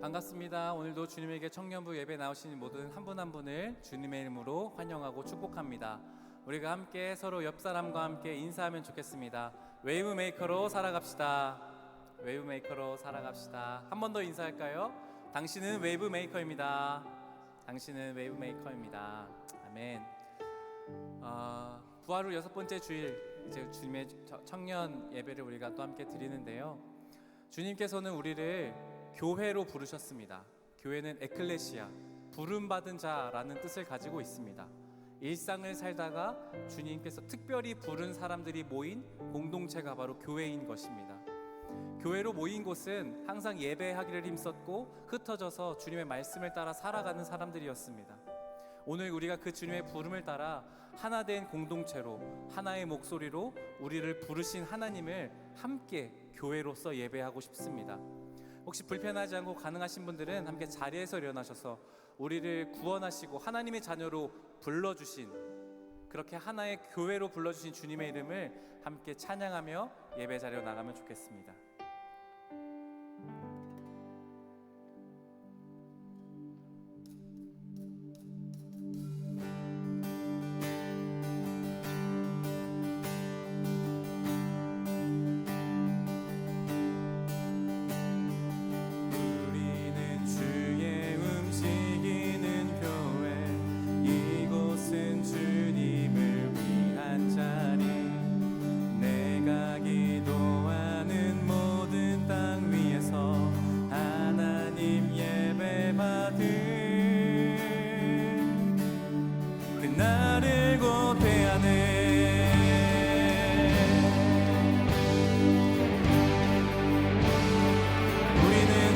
반갑습니다. 오늘도 주님에게 청년부 예배 나오신 모든 한 분 한 분을 주님의 이름으로 환영하고 축복합니다. 우리가 함께 서로 옆 사람과 함께 인사하면 좋겠습니다. 웨이브메이커로 살아갑시다. 웨이브메이커로 살아갑시다. 한 번 더 인사할까요? 당신은 웨이브메이커입니다. 당신은 웨이브메이커입니다. 아멘. 부활 후 6번째 주일, 이제 주님의 청년 예배를 우리가 또 함께 드리는데요. 주님께서는 우리를 교회로 부르셨습니다. 교회는 에클레시아, 부름받은 자라는 뜻을 가지고 있습니다. 일상을 살다가 주님께서 특별히 부른 사람들이 모인 공동체가 바로 교회인 것입니다. 교회로 모인 곳은 항상 예배하기를 힘썼고 흩어져서 주님의 말씀을 따라 살아가는 사람들이었습니다. 오늘 우리가 그 주님의 부름을 따라 하나된 공동체로, 하나의 목소리로 우리를 부르신 하나님을 함께 교회로서 예배하고 싶습니다. 혹시 불편하지 않고 가능하신 분들은 함께 자리에서 일어나셔서 우리를 구원하시고 하나님의 자녀로 불러주신, 그렇게 하나의 교회로 불러주신 주님의 이름을 함께 찬양하며 예배 자리로 나가면 좋겠습니다. 나를 고대하네. 우리는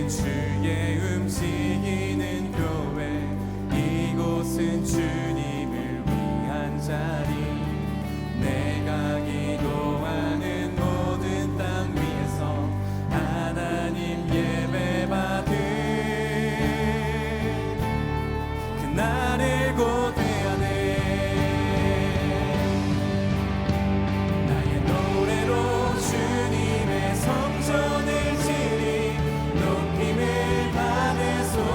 주의 움직이는 교회, 이곳은 주님을 위한 자리. 내가 기도하는 모든 땅 위에서 하나님 예배받을 나를 고대하네. 나의 노래로 주님의 성전을 지리 높임을 받으소서.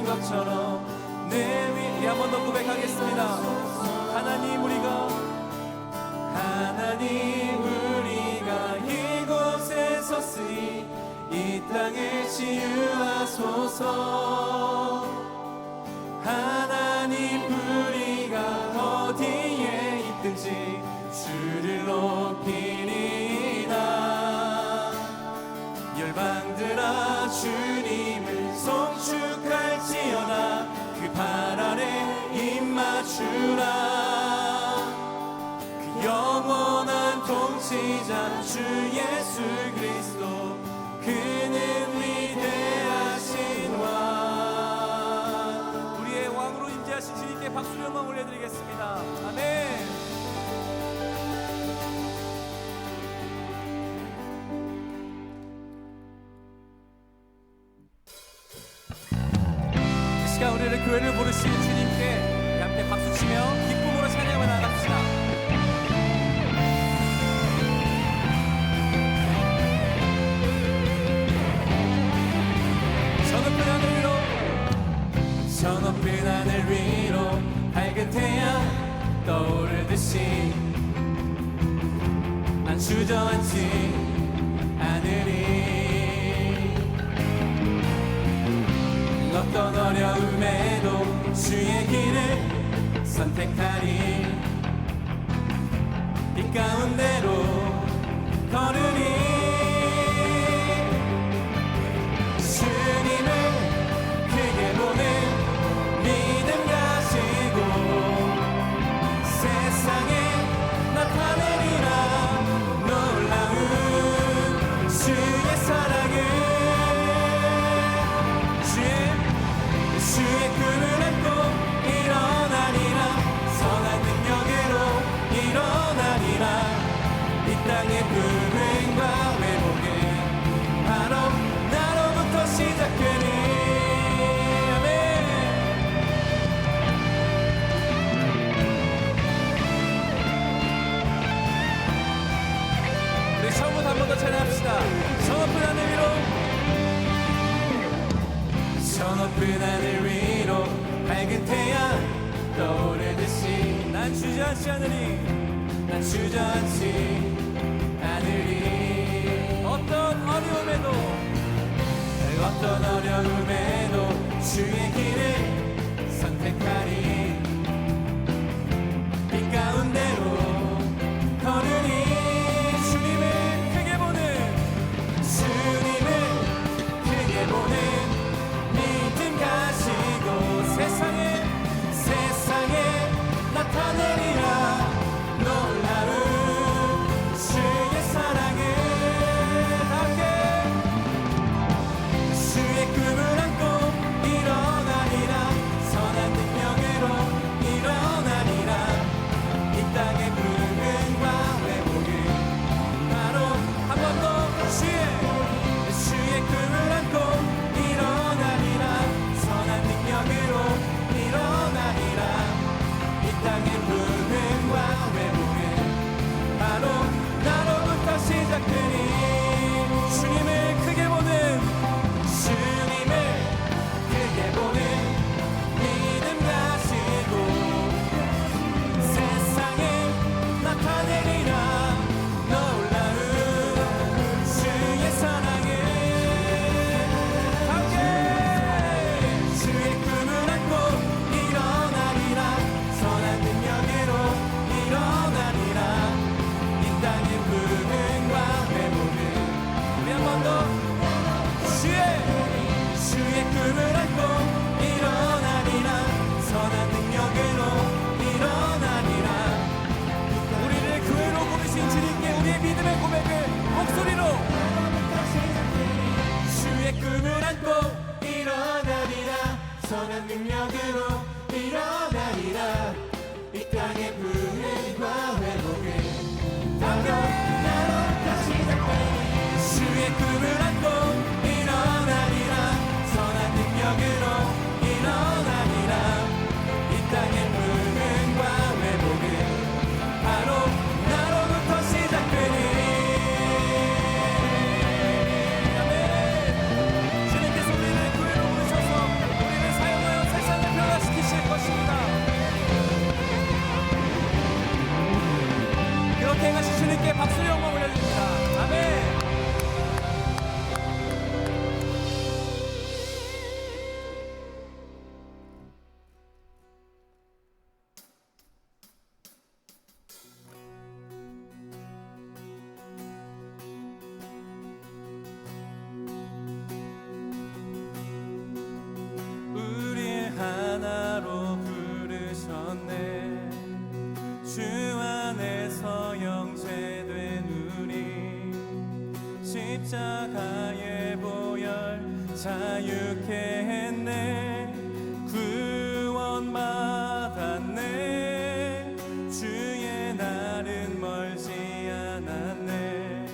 것처럼 내 위에 한 번 더 고백하겠습니다. 하나님 우리가 이곳에 섰으니 이 땅을 치유하소서. 하나님 우리가 어디에 있든지 주를 높이리이다. 열방들아 주님을 송축할지어다. 그 발 아래 입 맞추라. 그 영원한 통치자 주 예수 그리스도 그는 위대하신 왕. 우리의 왕으로 임재하신 주님께 박수를 영광 올려드리겠습니다. 아멘. 우리를 교회를 부르신 주님께 함께 박수치며 기쁨으로 찬양을 나갑시다. 저 높은 하늘 위로 밝은 태양 떠오르듯이 난 주저앉지 않으리. 어떤 어려움에도 주의 길을 선택하리. 빛 가운데로 걸으리. 주님을 크게 보는 믿음 가지고 세상에 나타내리라. 놀라운 주의 사랑을 주의 꿈을 안고 일어나리라. 선한 능력으로 일어나리라. 이 땅의 불행과 회복은 바로 나로부터 시작되리. 아멘. 우리 처음부터 한 번 더 찬양합시다. 저 높은 하늘 위로 저 높은 하늘 위로 밝은 태양 떠오르듯이 난 주저앉지 않으리. 난 주저앉지 않으리. 어떤 어려움에도 주의 길을 선택하리. 빛 가운데로 걸으리. 주님을 크게 보는 믿음 가지고 세상에 나타내리라. 놀라운 주의 사랑을 함께 주의 꿈을 안고 일어나리라. 선한 능력으로 일어나리라. 이 땅의 불행과 회복은 바로 한 번 더 주의 꿈을 안고 일어나리라. 선한 능력으로 일어나리라. 이 땅의 불행과 회복은 바로 나로부터 시작되니. 주님을 크게 보는 믿음 가지고 세상에 나타내리라. 놀라운 주의 사랑을 함께 주의 꿈을 안고 일어나리라. 선한 능력으로 일어나리라. 이 땅의 불행과 회복은 우리 한 번 더 주의 꿈을 안고 일어나리라. 선한 능력으로 일어나리라. 우리를 교회로 부르신 주님께 우리의 믿음의 고백을 목소리로 주의 꿈을 안고 일어나리라. 선한 능력으로 일어나리라. 이 땅의 불행과 회복을 바로 나로부터 시작되니. 주의 꿈을 안고 일어나리라. 선한 능력으로 일어나리라. 이 땅의 불행과 회복은 바로 나로부터 시작되니. 아멘. 주님께서 우리를 교회로 부르셔서 우리를 사용하시고 자유케 했네. 구원받았네. 주의 날은 멀지 않았네.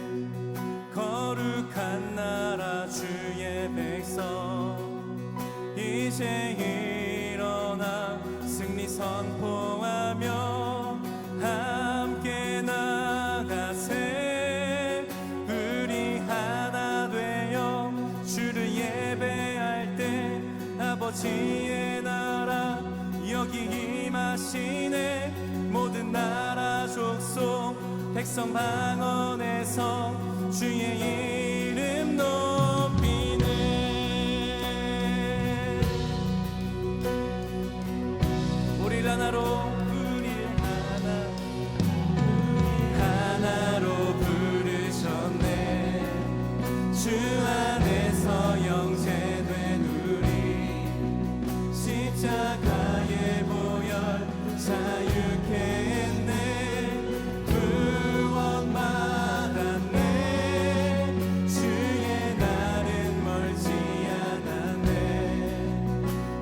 거룩한 나라 주의 백성 이제 일어나 승리 선포하며 함께 나가세. 우리 하나 되어 주를 예배할 때 아버지의 나라 여기 임하시네. 모든 나라 족속 백성 방언에서 주의 이름 높이네. 우리를 하나로 부르셨네. 주 안에서 영재된 우리 십자가의 보혈 자유케 했네. 구원받았네. 주의 날은 멀지 않았네.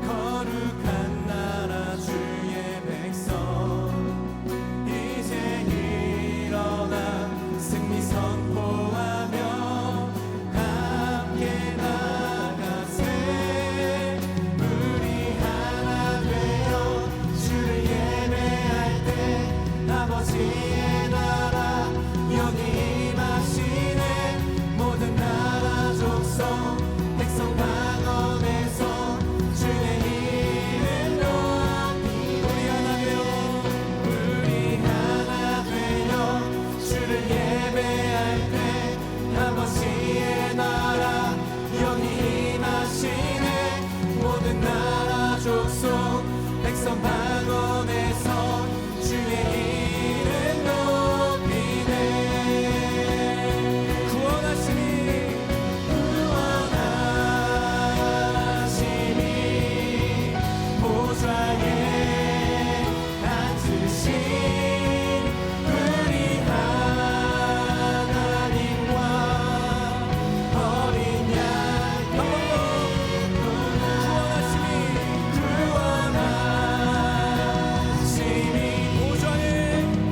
거룩한 나라 주의 백성 이제 일어나 승리 선포하며 함께 나가세. 우리 하나 되어 주를 예배할 때 아버지의 나라 여기 임하시네. 모든 나라 족속 백성 방언에서 주의 이름 높이. 우리 하나 되어 주를 예배할 때 아버지의 나라 여기 임하시네. 모든 나라 족속 백성 방언에서 주의 이름 높이네. 구원하심이 보좌에 앉으신 우리 하나님과 어린 양 한 번 더 구원하심이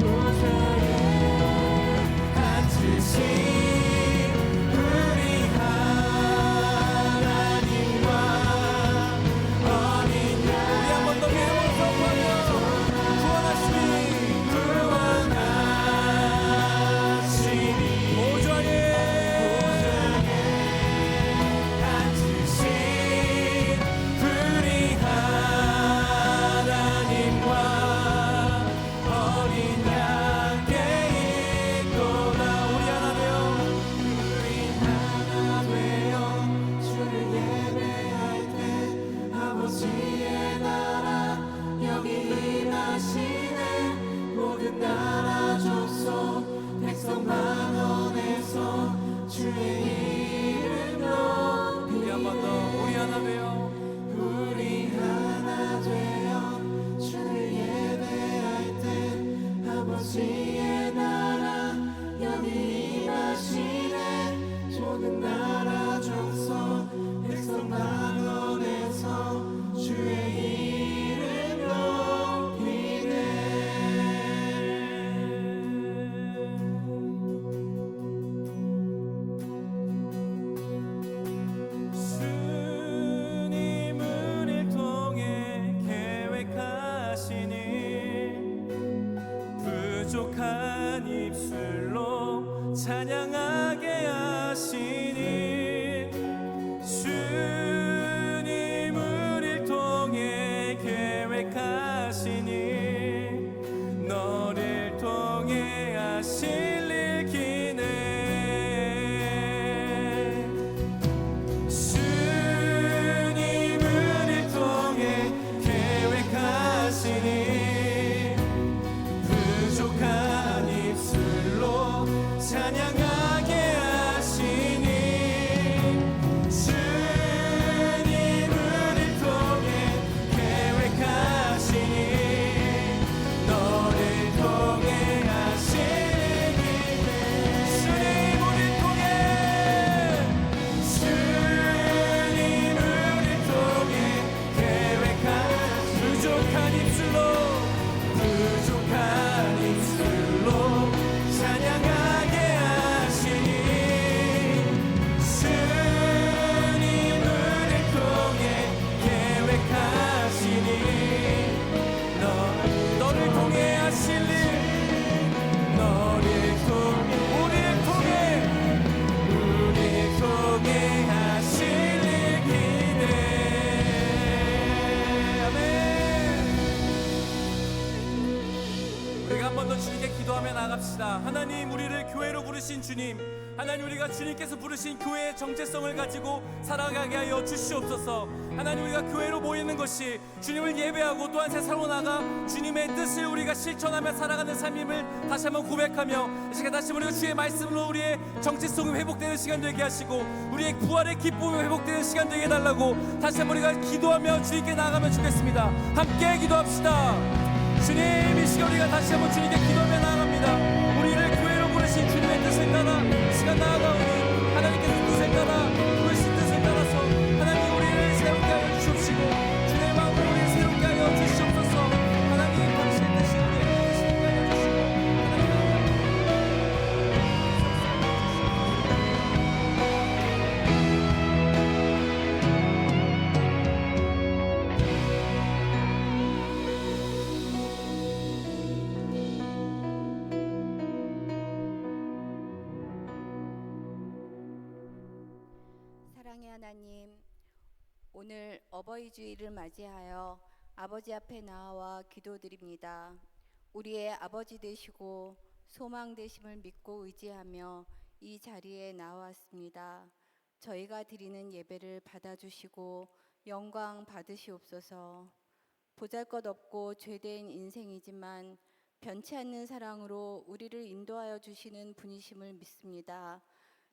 보좌에 앉으신 우리 하나님과 어린 양. 우리 한 번 더 배워서 구원하심이 보좌에 앉으신 우리 하나님과 어린 양께 있도다. 우리 하나 되어 주를 예배할 때 아버지의 나라 여기 임하시네. 모든 나라 족속 백성 방언에서 주의 이름 높이. 우리 한 번 더 우리 하나 되어 주를 예배할 때 아버지의 나라 여기 임하시네. 모든 나라 족속 백성 방언에서 주의 이름 높이네. 주님 우릴 통해 계획하시니 부족한 입술로 찬양하게 하시니. 주님 우릴 통해 계획하시니 너를 통해 하실 일 기네. 주님 우릴 통해 계획하시니 부족한 입술로 찬양하게 하시니. 더 주님께 기도하며 나갑시다. 하나님, 우리를 교회로 부르신 주님, 하나님, 우리가 주님께서 부르신 교회의 정체성을 가지고 살아가게 하여 주시옵소서. 하나님, 우리가 교회로 모이는 것이 주님을 예배하고 또한 세상으로 나가 주님의 뜻을 우리가 실천하며 살아가는 삶임을 다시 한번 고백하며, 이 시간 다시 한번 우리가 주의 말씀으로 우리의 정체성이 회복되는 시간 되게 하시고 우리의 부활의 기쁨이 회복되는 시간 되게 해달라고 다시 한번 우리가 기도하며 주님께 나아가면 좋겠습니다. 함께 기도합시다. 주님, 이 시간 우리가 다시 한번 주님께 기도하며 나아갑니다. 우리를 교회로 부르신 주님의 뜻을 따라 이 시간 나아가오니 하나님께서 뜻을 따라 부르신 뜻을 따라서 하나님, 우리를 새롭게 하여 주시옵시고 주의 마음으로 우리를 새롭게 하여 주시옵소서. 하나님, 당신의 뜻이 우리의 뜻이 되게 하여 주시고 사랑의 하나님, 오늘 어버이 주일을 맞이하여 아버지 앞에 나와 기도드립니다. 우리의 아버지 되시고 소망 되심을 믿고 의지하며 이 자리에 나왔습니다. 저희가 드리는 예배를 받아주시고 영광 받으시옵소서. 보잘것없고 죄된 인생이지만 변치 않는 사랑으로 우리를 인도하여 주시는 분이심을 믿습니다.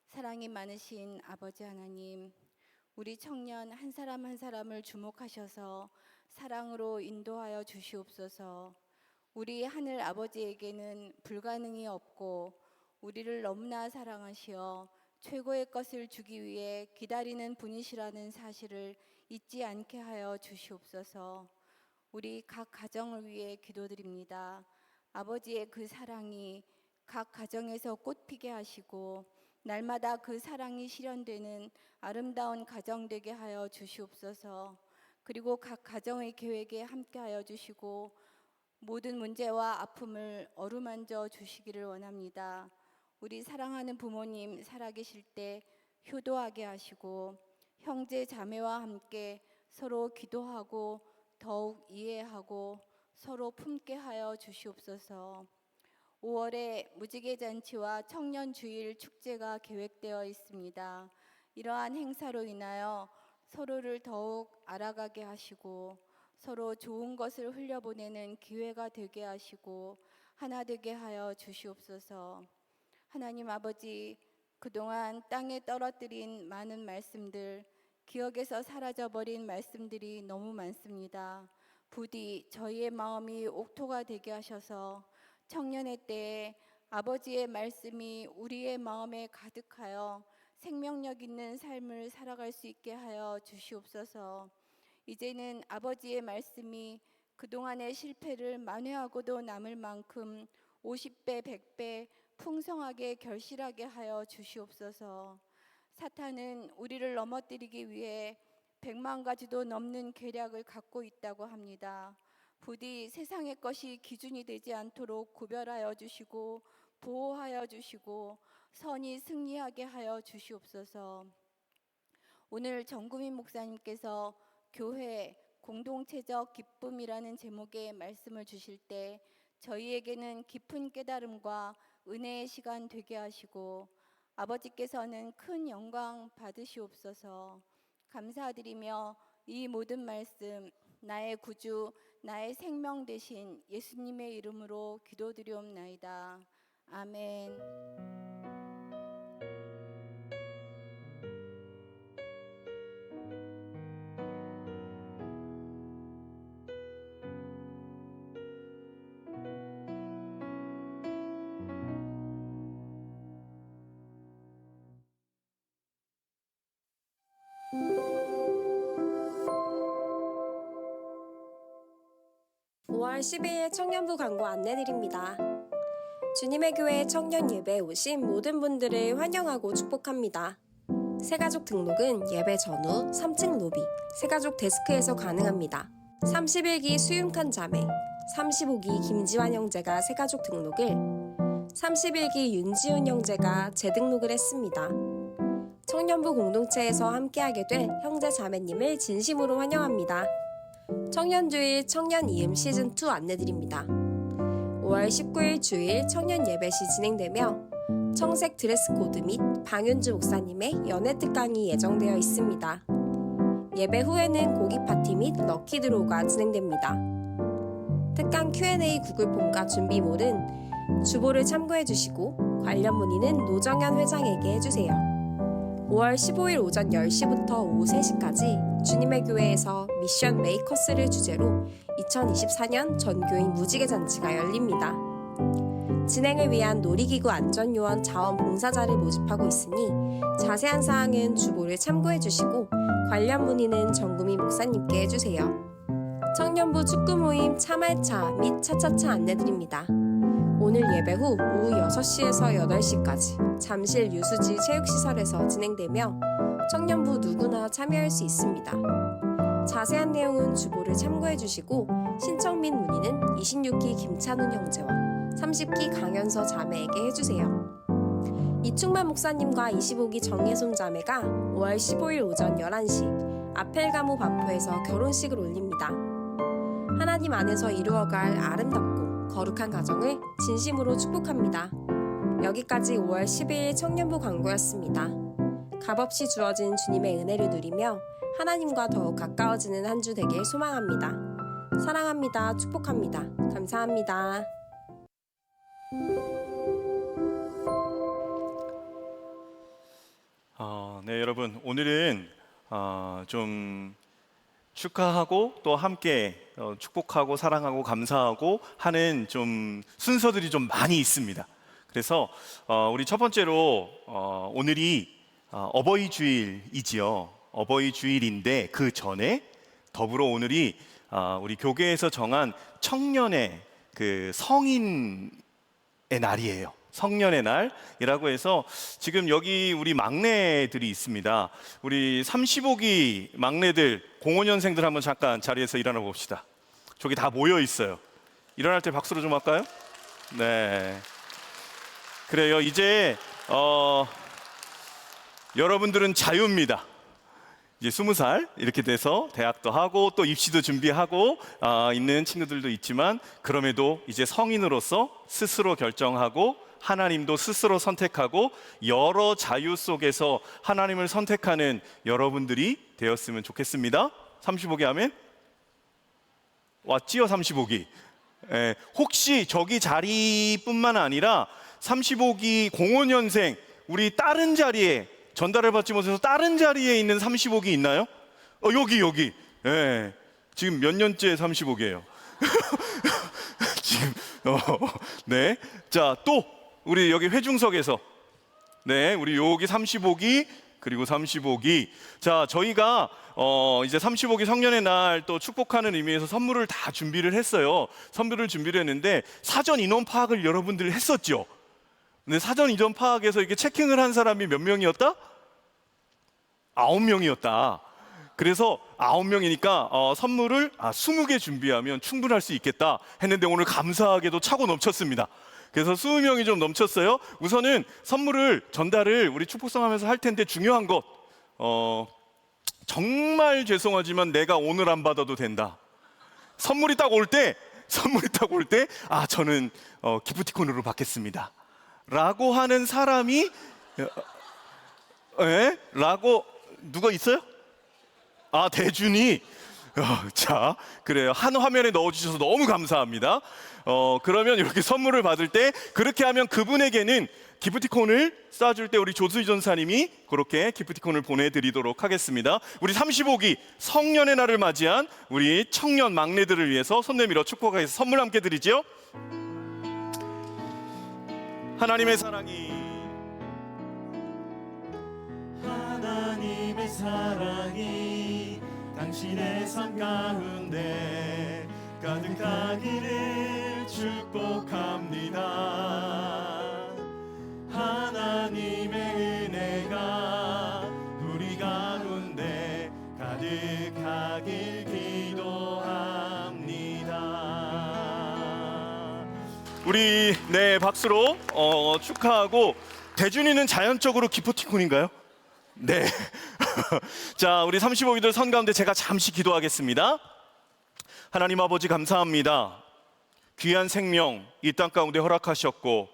사랑이 많으신 아버지 하나님, 우리 청년 한 사람 한 사람을 주목하셔서 사랑으로 인도하여 주시옵소서. 우리 하늘 아버지에게는 불가능이 없고 우리를 너무나 사랑하시어 최고의 것을 주기 위해 기다리는 분이시라는 사실을 잊지 않게 하여 주시옵소서. 우리 각 가정을 위해 기도드립니다. 아버지의 그 사랑이 각 가정에서 꽃피게 하시고 날마다 그 사랑이 실현되는 아름다운 가정 되게 하여 주시옵소서. 그리고 각 가정의 계획에 함께하여 주시고 모든 문제와 아픔을 어루만져 주시기를 원합니다. 우리 사랑하는 부모님 살아계실 때 효도하게 하시고 형제 자매와 함께 서로 기도하고 더욱 이해하고 서로 품게 하여 주시옵소서. 5월에 무지개 잔치와 청년 주일 축제가 계획되어 있습니다. 이러한 행사로 인하여 서로를 더욱 알아가게 하시고 서로 좋은 것을 흘려보내는 기회가 되게 하시고 하나 되게 하여 주시옵소서. 하나님 아버지, 그동안 땅에 떨어뜨린 많은 말씀들, 기억에서 사라져버린 말씀들이 너무 많습니다. 부디 저희의 마음이 옥토가 되게 하셔서 청년의 때에 아버지의 말씀이 우리의 마음에 가득하여 생명력 있는 삶을 살아갈 수 있게 하여 주시옵소서. 이제는 아버지의 말씀이 그동안의 실패를 만회하고도 남을 만큼 50배, 100배 풍성하게 결실하게 하여 주시옵소서. 사탄은 우리를 넘어뜨리기 위해 100만 가지도 넘는 계략을 갖고 있다고 합니다. 부디 세상의 것이 기준이 되지 않도록 구별하여 주시고 보호하여 주시고 선이 승리하게 하여 주시옵소서. 오늘 정구민 목사님께서 교회 공동체적 기쁨이라는 제목의 말씀을 주실 때 저희에게는 깊은 깨달음과 은혜의 시간 되게 하시고 아버지께서는 큰 영광 받으시옵소서. 감사드리며 이 모든 말씀 나의 구주 나의 생명 되신 예수님의 이름으로 기도드리옵나이다. 아멘. (5월 12일) 청년부 광고 안내드립니다. 주님의 교회 청년 예배에 오신 모든 분들을 환영하고 축복합니다. 새가족 등록은 예배 전후 3층 로비 새가족 데스크에서 가능합니다. 31기 수윤칸 자매, 35기 김지환 형제가 새가족 등록을, 31기 윤지훈 형제가 재등록을 했습니다. 청년부 공동체에서 함께하게 될 형제 자매님을 진심으로 환영합니다. 청년주일 청년 이음 시즌2 안내드립니다. 5월 5월 19일 주일 청년 예배시 진행되며 청색 드레스 코드 및 방윤주 목사님의 연애 특강이 예정되어 있습니다. 예배 후에는 고기 파티 및 럭키 드로우가 진행됩니다. 특강 Q&A 구글 폼과 준비물은 주보를 참고해 주시고 관련 문의는 노정현 회장에게 해주세요. 5월 15일 오전 10시부터 오후 3시까지 주님의 교회에서 미션 메이커스를 주제로 2024년 전교인 무지개 잔치가 열립니다. 진행을 위한 놀이기구 안전요원 자원봉사자를 모집하고 있으니 자세한 사항은 주보를 참고해 주시고 관련 문의는 정구미 목사님께 해주세요. 청년부 축구 모임 차말차 및 차차차 안내드립니다. 오늘 예배 후 오후 6시에서 8시까지 잠실 유수지 체육시설에서 진행되며 청년부 누구나 참여할 수 있습니다. 자세한 내용은 주보를 참고해 주시고 신청 및 문의는 26기 김찬훈 형제와 30기 강현서 자매에게 해주세요. 이충만 목사님과 25기 정혜손 자매가 5월 15일 오전 11시 아펠가무 반포에서 결혼식을 올립니다. 하나님 안에서 이루어갈 아름답고 거룩한 가정을 진심으로 축복합니다. 여기까지 5월 12일 청년부 광고였습니다. 값없이 주어진 주님의 은혜를 누리며 하나님과 더욱 가까워지는 한 주 되길 소망합니다. 사랑합니다. 축복합니다. 감사합니다. 네, 여러분, 오늘은 좀 축하하고 또 함께 축복하고 사랑하고 감사하고 하는 좀 순서들이 좀 많이 있습니다. 그래서 우리 첫 번째로 오늘이 어버이 주일이지요. 어버이 주일인데 그 전에 더불어 오늘이 우리 교계에서 정한 청년의 그 성인의 날이에요. 성년의 날이라고 해서 지금 여기 우리 막내들이 있습니다. 우리 35기 막내들 05년생들 한번 잠깐 자리에서 일어나 봅시다. 저기 다 모여 있어요. 일어날 때 박수로 좀 할까요? 네. 그래요. 이제 여러분들은 자유입니다. 이제 20살 이렇게 돼서 대학도 하고 또 입시도 준비하고 있는 친구들도 있지만 그럼에도 이제 성인으로서 스스로 결정하고 하나님도 스스로 선택하고 여러 자유 속에서 하나님을 선택하는 여러분들이 되었으면 좋겠습니다. 35기 하면 왔지요? 35기. 혹시 저기 자리뿐만 아니라 35기 05년생 우리 다른 자리에 전달을 받지 못해서 다른 자리에 있는 35기 있나요? 여기. 지금 몇 년째 35기예요? 지금 네. 자, 또 우리 여기 회중석에서 네, 우리 여기 35기 그리고 35기. 자, 저희가 이제 35기 성년의 날 또 축복하는 의미에서 선물을 다 준비를 했어요. 선물을 준비를 했는데 사전 인원 파악을 여러분들 했었죠. 근데 사전 인원 파악에서 이렇게 체킹을 한 사람이 몇 명이었다? 9명이었다. 그래서 9명이니까 선물을 20개 준비하면 충분할 수 있겠다 했는데 오늘 감사하게도 차고 넘쳤습니다. 그래서 20명이 좀 넘쳤어요. 우선은 선물을 전달을 우리 축복성하면서 할 텐데 중요한 것 정말 죄송하지만 내가 오늘 안 받아도 된다. 선물이 딱 올 때 저는 기프티콘으로 받겠습니다 라고 하는 사람이 라고 누가 있어요? 대준이. 자, 그래요. 한 화면에 넣어주셔서 너무 감사합니다. 그러면 이렇게 선물을 받을 때 그렇게 하면 그분에게는 기프티콘을 쏴줄 때 우리 조수희 전사님이 그렇게 기프티콘을 보내드리도록 하겠습니다. 우리 35기 성년의 날을 맞이한 우리 청년 막내들을 위해서 손 내밀어 축복하겠습니다. 선물 함께 드리죠. 하나님의 사랑이 당신의 삶 가운데 가득하기를 축복합니다. 하나님의 은혜가 우리 가운데 가득하길 기도합니다. 우리 박수로 축하하고. 대준이는 자연적으로 기프티콘인가요? 네. 자, 우리 35기들 선 가운데 제가 잠시 기도하겠습니다. 하나님 아버지 감사합니다. 귀한 생명 이 땅 가운데 허락하셨고,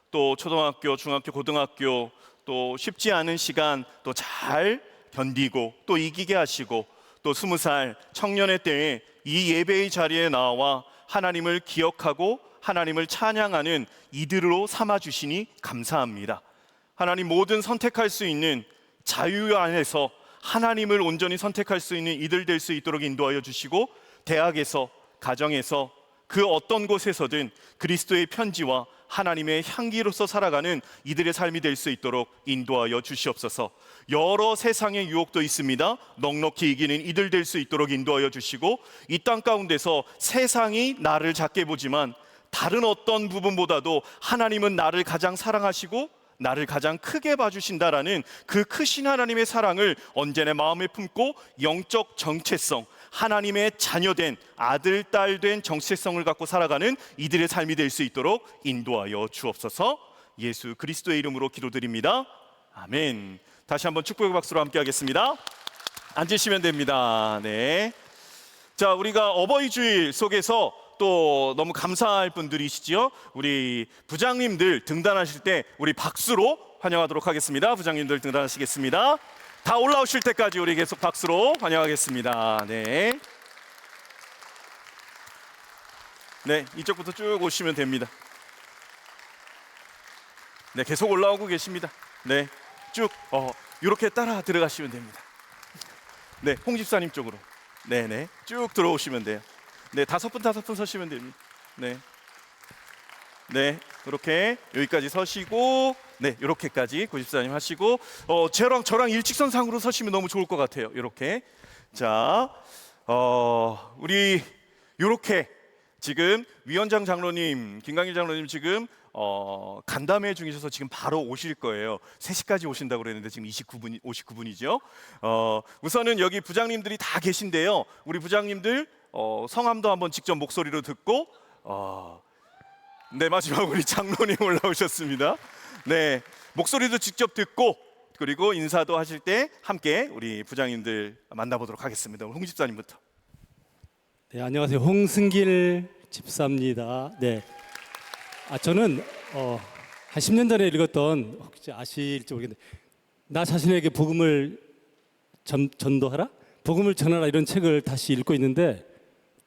또 초등학교, 중학교, 고등학교 또 쉽지 않은 시간 또 잘 견디고 또 이기게 하시고, 또 20살 청년의 때에 이 예배의 자리에 나와 하나님을 기억하고 하나님을 찬양하는 이들로 삼아 주시니 감사합니다. 하나님, 모든 선택할 수 있는 자유 안에서 하나님을 온전히 선택할 수 있는 이들 될 수 있도록 인도하여 주시고, 대학에서, 가정에서, 그 어떤 곳에서든 그리스도의 편지와 하나님의 향기로서 살아가는 이들의 삶이 될 수 있도록 인도하여 주시옵소서. 여러 세상의 유혹도 있습니다. 넉넉히 이기는 이들 될 수 있도록 인도하여 주시고, 이 땅 가운데서 세상이 나를 작게 보지만 다른 어떤 부분보다도 하나님은 나를 가장 사랑하시고 나를 가장 크게 봐주신다라는 그 크신 하나님의 사랑을 언제나 마음에 품고 영적 정체성, 하나님의 자녀된 아들, 딸 된 정체성을 갖고 살아가는 이들의 삶이 될 수 있도록 인도하여 주옵소서. 예수 그리스도의 이름으로 기도드립니다. 아멘. 다시 한번 축복의 박수로 함께 하겠습니다. 앉으시면 됩니다. 네. 자, 우리가 어버이 주일 속에서 또 너무 감사할 분들이시지요. 우리 부장님들 등단하실 때 우리 박수로 환영하도록 하겠습니다. 부장님들 등단하시겠습니다. 다 올라오실 때까지 우리 계속 박수로 환영하겠습니다. 네. 네, 이쪽부터 쭉 오시면 됩니다. 네, 계속 올라오고 계십니다. 네, 쭉 이렇게 따라 들어가시면 됩니다. 네, 홍 집사님 쪽으로. 네, 쭉 들어오시면 돼요. 네, 다섯 분 서시면 됩니다. 네, 그렇게 여기까지 서시고, 네, 이렇게까지 고집사님 하시고, 저랑 일직선상으로 서시면 너무 좋을 것 같아요. 이렇게. 자, 우리 이렇게 지금 위원장 장로님, 김강일 장로님 지금 간담회 중이셔서 지금 바로 오실 거예요. 3시까지 오신다고 그랬는데 지금 59분이죠. 우선은 여기 부장님들이 다 계신데요. 우리 부장님들 성함도 한번 직접 목소리로 듣고, 네, 마지막 우리 장로님 올라오셨습니다. 네, 목소리도 직접 듣고, 그리고 인사도 하실 때 함께 우리 부장님들 만나보도록 하겠습니다. 홍 집사님부터. 네, 안녕하세요. 홍승길 집사입니다. 네, 저는 한 10년 전에 읽었던, 혹시 아실지 모르겠는데, 나 자신에게 복음을 전도하라? 복음을 전하라, 이런 책을 다시 읽고 있는데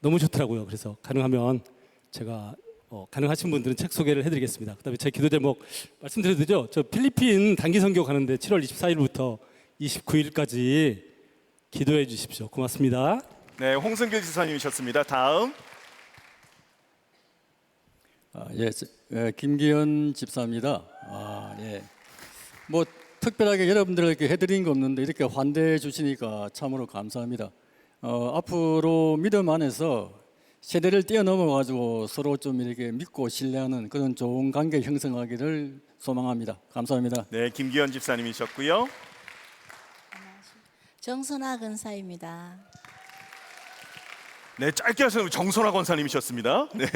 너무 좋더라고요. 그래서 가능하면 제가 가능하신 분들은 책 소개를 해드리겠습니다. 그다음에 제 기도 제목 말씀드려도 되죠? 저 필리핀 단기 선교 가는데 7월 24일부터 29일까지 기도해 주십시오. 고맙습니다. 네, 홍승길 지사님이셨습니다. 다음. 김기현 집사입니다. 뭐 특별하게 여러분들에게 해드린 거 없는데 이렇게 환대해 주시니까 참으로 감사합니다. 앞으로 믿음 안에서 세대를 뛰어넘어 가지고 서로 좀 이렇게 믿고 신뢰하는 그런 좋은 관계 형성하기를 소망합니다. 감사합니다. 네, 김기현 집사님이셨고요. 정선아 권사입니다. 네, 짧게 하시는 정선화 권사님이셨습니다. 네.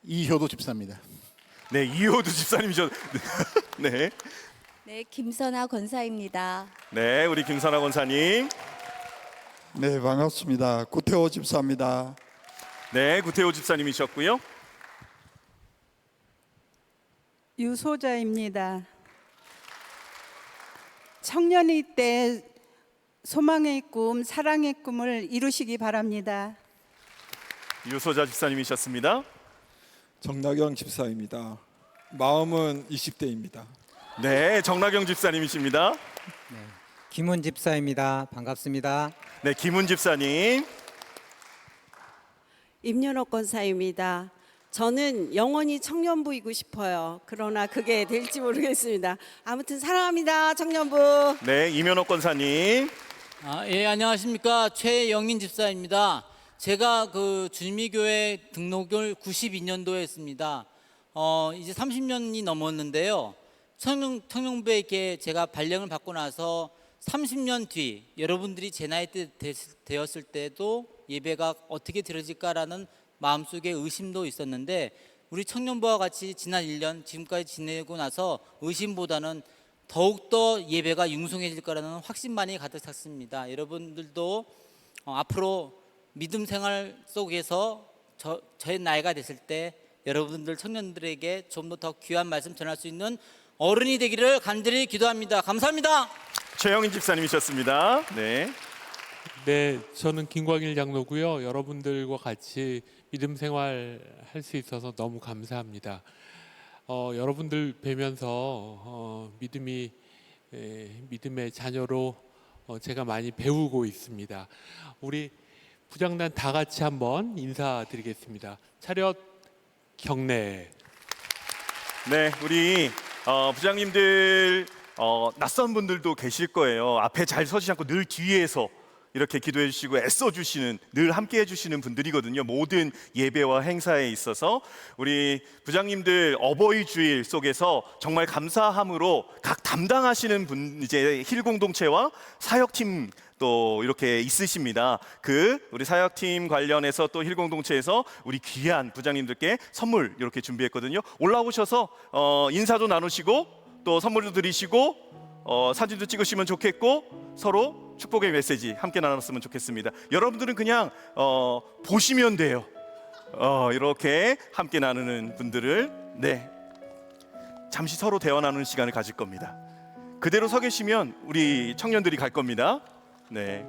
이효도 집사입니다. 네, 이호두 집사님이셨. 네. 네, 김선아 권사입니다. 네, 우리 김선화 권사님. 네, 반갑습니다. 구태호 집사입니다. 네, 구태호 집사님이셨고요. 유소자입니다. 청년의 때 소망의 꿈, 사랑의 꿈을 이루시기 바랍니다. 유소자 집사님이셨습니다. 정나경 집사입니다. 마음은 20대입니다. 네, 정나경 집사님이십니다. 김훈 집사입니다. 반갑습니다. 네, 김훈 집사님. 임연옥 권사입니다. 저는 영원히 청년부이고 싶어요. 그러나 그게 될지 모르겠습니다. 아무튼 사랑합니다, 청년부. 네, 이면옥 권사님. 예, 안녕하십니까. 최영인 집사입니다. 제가 그 주님이교회 등록을 92년도에 했습니다. 이제 30년이 넘었는데요. 청년부에 이렇게 제가 발령을 받고 나서 30년 뒤 여러분들이 제 나이 때 되었을 때도 예배가 어떻게 드려질까라는 마음속에 의심도 있었는데, 우리 청년부와 같이 지난 1년 지금까지 지내고 나서 의심보다는 더욱더 예배가 융성해질 거라는 확신만이 가득 찼습니다. 여러분들도 앞으로 믿음 생활 속에서 저의 나이가 됐을 때 여러분들 청년들에게 좀 더 귀한 말씀 전할 수 있는 어른이 되기를 간절히 기도합니다. 감사합니다. 최영인 집사님이셨습니다. 네. 네, 저는 김광일 장로고요. 여러분들과 같이 믿음 생활 할 수 있어서 너무 감사합니다. 여러분들 뵈면서 믿음의 자녀로 제가 많이 배우고 있습니다. 우리 부장단 다 같이 한번 인사드리겠습니다. 차렷 경례. 네, 우리 부장님들 낯선 분들도 계실 거예요. 앞에 잘 서지 않고 늘 뒤에서 이렇게 기도해 주시고 애써 주시는, 늘 함께 해 주시는 분들이거든요. 모든 예배와 행사에 있어서 우리 부장님들 어버이 주일 속에서 정말 감사함으로 각 담당하시는 분, 이제 힐 공동체와 사역팀 또 이렇게 있으십니다. 우리 사역팀 관련해서 또 힐 공동체에서 우리 귀한 부장님들께 선물 이렇게 준비했거든요. 올라오셔서 인사도 나누시고 또 선물도 드리시고 사진도 찍으시면 좋겠고 서로 축복의 메시지 함께 나눴으면 좋겠습니다. 여러분들은 그냥 보시면 돼요. 이렇게 함께 나누는 분들을 잠시 서로 대화 나누는 시간을 가질 겁니다. 그대로 서 계시면 우리 청년들이 갈 겁니다. 네.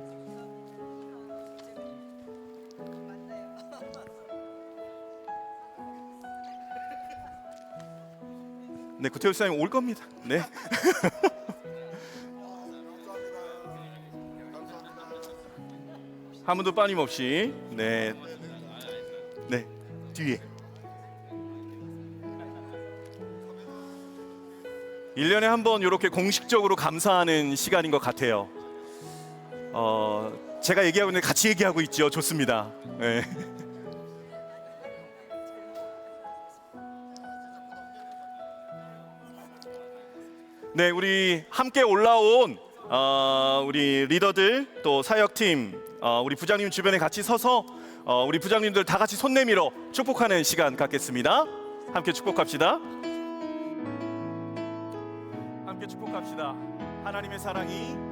네, 구태우 사님 올 겁니다. 네. 한 분도 빠짐없이 네 뒤에 1년에 한 번 이렇게 공식적으로 감사하는 시간인 것 같아요. 제가 얘기하고 있는데 같이 얘기하고 있죠. 좋습니다. 네. 네, 우리 함께 올라온 우리 리더들 또 사역팀 우리 부장님 주변에 같이 서서 우리 부장님들 다 같이 손 내밀어 축복하는 시간 갖겠습니다. 함께 축복합시다. 함께 축복합시다. 하나님의 사랑이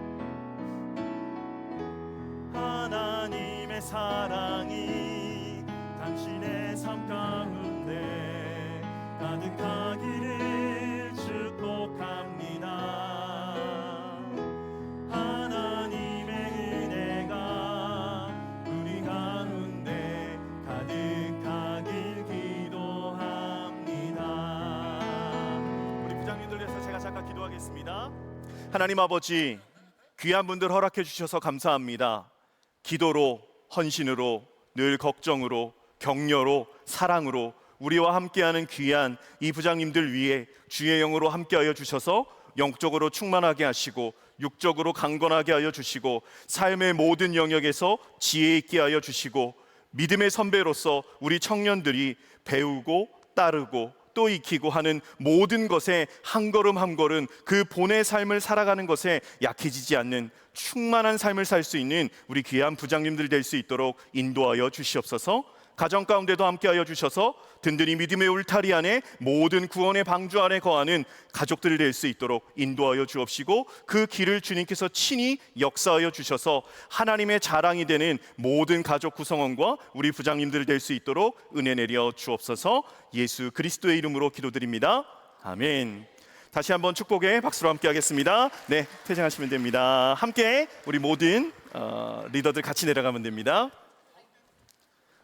당신의 삶 가운데 가득하기를 축복합니다. 하나님의 은혜가 우리 가운데 가득하길 기도합니다. 우리 부장님들 위해서 제가 잠깐 기도하겠습니다. 하나님 아버지, 귀한 분들 허락해 주셔서 감사합니다. 기도로, 헌신으로, 늘 걱정으로, 격려로, 사랑으로 우리와 함께하는 귀한 이 부장님들 위해 주의 영으로 함께하여 주셔서 영적으로 충만하게 하시고 육적으로 강건하게 하여 주시고 삶의 모든 영역에서 지혜 있게 하여 주시고 믿음의 선배로서 우리 청년들이 배우고 따르고 또 익히고 하는 모든 것에 한 걸음 한 걸음 그 본의 삶을 살아가는 것에 약해지지 않는 충만한 삶을 살 수 있는 우리 귀한 부장님들 될 수 있도록 인도하여 주시옵소서. 가정 가운데도 함께하여 주셔서 든든히 믿음의 울타리 안에 모든 구원의 방주 안에 거하는 가족들이 될 수 있도록 인도하여 주옵시고 그 길을 주님께서 친히 역사하여 주셔서 하나님의 자랑이 되는 모든 가족 구성원과 우리 부장님들 될 수 있도록 은혜 내려 주옵소서. 예수 그리스도의 이름으로 기도드립니다. 아멘. 다시 한번 축복의 박수로 함께 하겠습니다. 네, 퇴장하시면 됩니다. 함께 우리 모든 리더들 같이 내려가면 됩니다.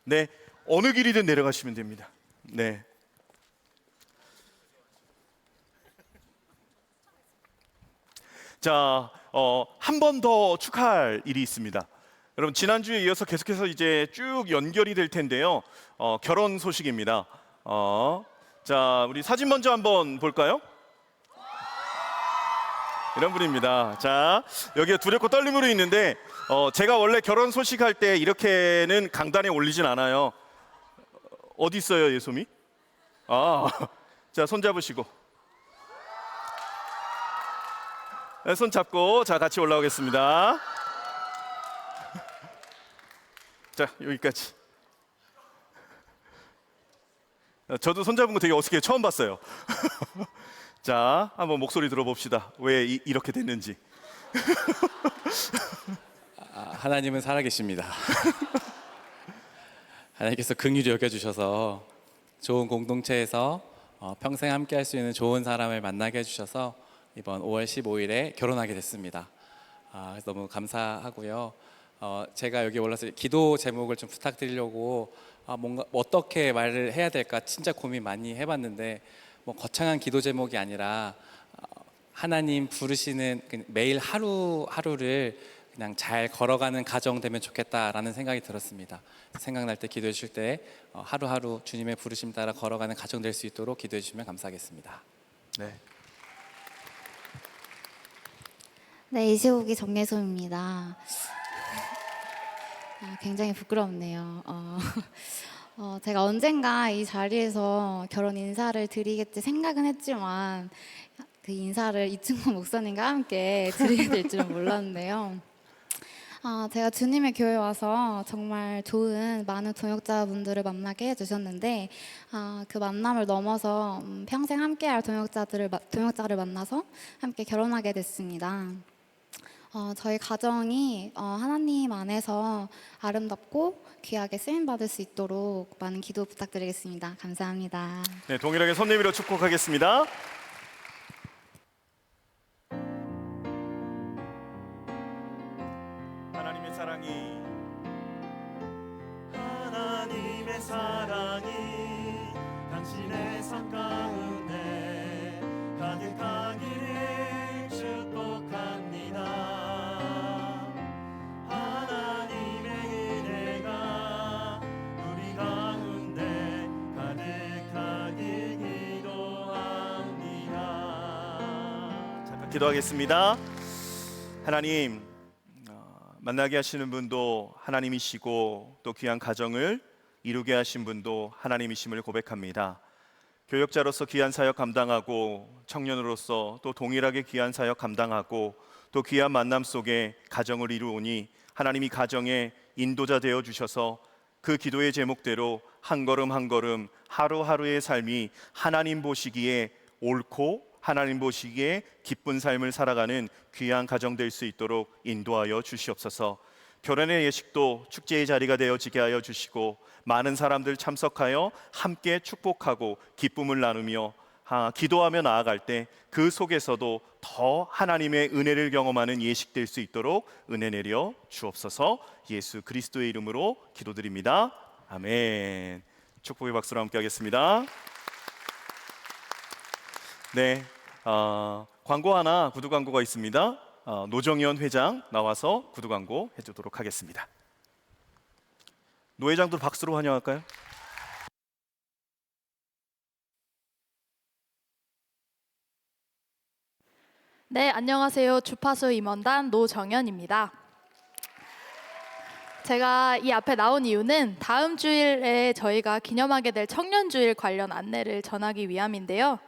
네, 어느 길이든 내려가시면 됩니다. 네. 자, 한 번 더 축하할 일이 있습니다. 여러분, 지난주에 이어서 계속해서 이제 쭉 연결이 될 텐데요. 결혼 소식입니다. 자, 우리 사진 먼저 한번 볼까요? 이런 분입니다. 자, 여기가 두렵고 떨림으로 있는데 제가 원래 결혼 소식할 때 이렇게는 강단에 올리진 않아요. 어디 있어요, 예솜이? 자, 손 잡으시고. 네, 손 잡고 자 같이 올라오겠습니다. 자, 여기까지. 저도 손 잡은 거 되게 어색해요. 처음 봤어요. 자, 한번 목소리 들어봅시다. 왜 이렇게 됐는지. 하나님은 살아계십니다. 하나님께서 긍휼히 여겨주셔서 좋은 공동체에서 평생 함께 할 수 있는 좋은 사람을 만나게 해주셔서 이번 5월 15일에 결혼하게 됐습니다. 그래서 너무 감사하고요. 제가 여기 올라서 기도 제목을 좀 부탁드리려고 뭔가 어떻게 말을 해야 될까 진짜 고민 많이 해봤는데 뭐 거창한 기도 제목이 아니라 하나님 부르시는 매일 하루하루를 그냥 잘 걸어가는 가정 되면 좋겠다라는 생각이 들었습니다. 생각날 때 기도해 주실 때 하루하루 주님의 부르심 따라 걸어가는 가정 될 수 있도록 기도해 주시면 감사하겠습니다. 네. 네, 이시옥이 정예솜입니다. 굉장히 부끄럽네요. 제가 언젠가 이 자리에서 결혼 인사를 드리겠지 생각은 했지만 그 인사를 이충만 목사님과 함께 드리게 될 줄은 몰랐는데요. 제가 주님의 교회 와서 정말 좋은 많은 동역자분들을 만나게 해주셨는데 그 만남을 넘어서 평생 함께할 동역자를 만나서 함께 결혼하게 됐습니다. 저희 가정이 하나님 안에서 아름답고 귀하게 쓰임받을 수 있도록 많은 기도 부탁드리겠습니다. 감사합니다. 네, 동일하게 손 내밀어 축복하겠습니다. 하나님의 사랑이 당신의 삶 가운데 가득하기를 축복합니다. 하나님의 은혜가 우리 가운데 가득하길 기도합니다. 잠깐 기도하겠습니다. 하나님, 만나게 하시는 분도 하나님이시고 또 귀한 가정을 이루게 하신 분도 하나님이심을 고백합니다. 교역자로서 귀한 사역 감당하고 청년으로서 또 동일하게 귀한 사역 감당하고 또 귀한 만남 속에 가정을 이루오니 하나님이 가정의 인도자 되어 주셔서 그 기도의 제목대로 한 걸음 한 걸음 하루하루의 삶이 하나님 보시기에 옳고 하나님 보시기에 기쁜 삶을 살아가는 귀한 가정 될 수 있도록 인도하여 주시옵소서. 결혼의 예식도 축제의 자리가 되어지게 하여 주시고 많은 사람들 참석하여 함께 축복하고 기쁨을 나누며 기도하며 나아갈 때 그 속에서도 더 하나님의 은혜를 경험하는 예식 될 수 있도록 은혜 내려 주옵소서. 예수 그리스도의 이름으로 기도드립니다. 아멘. 축복의 박수로 함께 하겠습니다. 네, 광고 하나, 구두 광고가 있습니다. 노정현 회장 나와서 구두 광고 해주도록 하겠습니다. 노 회장도 박수로 환영할까요? 네, 안녕하세요. 주파수 임원단 노정현입니다. 제가 이 앞에 나온 이유는 다음 주일에 저희가 기념하게 될 청년주일 관련 안내를 전하기 위함인데요.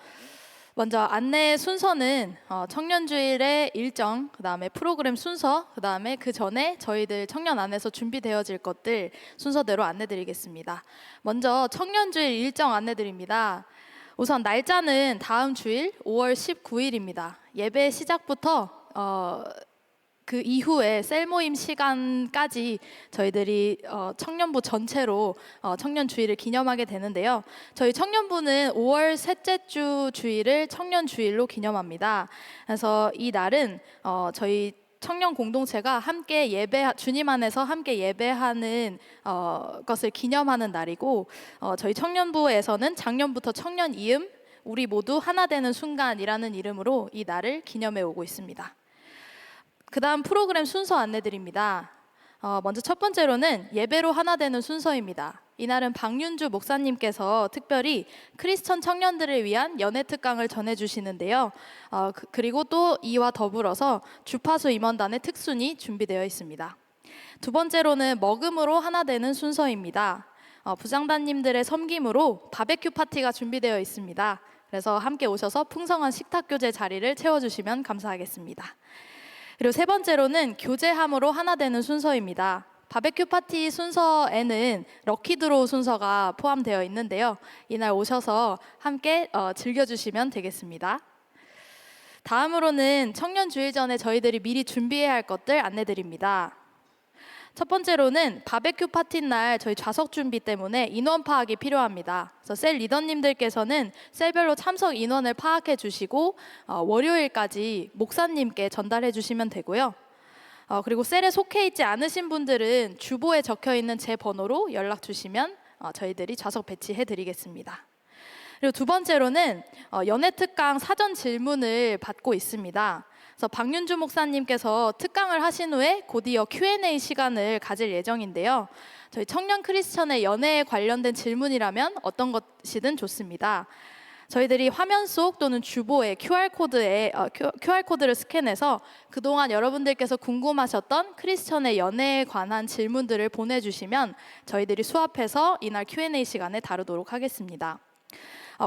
먼저 안내 순서는 청년주일의 일정, 그다음에 프로그램 순서, 그다음에 그 전에 저희들 청년 안에서 준비되어질 것들 순서대로 안내드리겠습니다. 먼저 청년주일 일정 안내드립니다. 우선 날짜는 다음 주일 5월 19일입니다. 예배 시작부터 그 이후에 셀 모임 시간까지 저희들이 청년부 전체로 청년주일을 기념하게 되는데요. 저희 청년부는 5월 셋째 주 주일을 청년주일로 기념합니다. 그래서 이 날은 저희 청년 공동체가 함께 주님 안에서 함께 예배하는 것을 기념하는 날이고 저희 청년부에서는 작년부터 청년 이음 우리 모두 하나 되는 순간이라는 이름으로 이 날을 기념해 오고 있습니다. 그 다음 프로그램 순서 안내드립니다. 먼저 첫 번째로는 예배로 하나 되는 순서입니다. 이날은 박윤주 목사님께서 특별히 크리스천 청년들을 위한 연애 특강을 전해주시는데요. 그리고 또 이와 더불어서 주파수 임원단의 특순이 준비되어 있습니다. 두 번째로는 먹음으로 하나 되는 순서입니다. 부장단님들의 섬김으로 바베큐 파티가 준비되어 있습니다. 그래서 함께 오셔서 풍성한 식탁 교제 자리를 채워주시면 감사하겠습니다. 그리고 세 번째로는 교제함으로 하나 되는 순서입니다. 바베큐 파티 순서에는 럭키드로우 순서가 포함되어 있는데요. 이날 오셔서 함께 즐겨주시면 되겠습니다. 다음으로는 청년 주일 전에 저희들이 미리 준비해야 할 것들 안내드립니다. 첫 번째로는 바베큐 파티 날 저희 좌석 준비 때문에 인원 파악이 필요합니다. 그래서 셀 리더님들께서는 셀별로 참석 인원을 파악해 주시고 월요일까지 목사님께 전달해 주시면 되고요. 그리고 셀에 속해 있지 않으신 분들은 주보에 적혀 있는 제 번호로 연락 주시면 저희들이 좌석 배치해 드리겠습니다. 그리고 두 번째로는 연애 특강 사전 질문을 받고 있습니다. 그래서 박윤주 목사님께서 특강을 하신 후에 곧이어 Q&A 시간을 가질 예정인데요. 저희 청년 크리스천의 연애에 관련된 질문이라면 어떤 것이든 좋습니다. 저희들이 화면 속 또는 주보에 QR코드를 스캔해서 그동안 여러분들께서 궁금하셨던 크리스천의 연애에 관한 질문들을 보내주시면 저희들이 수합해서 이날 Q&A 시간에 다루도록 하겠습니다.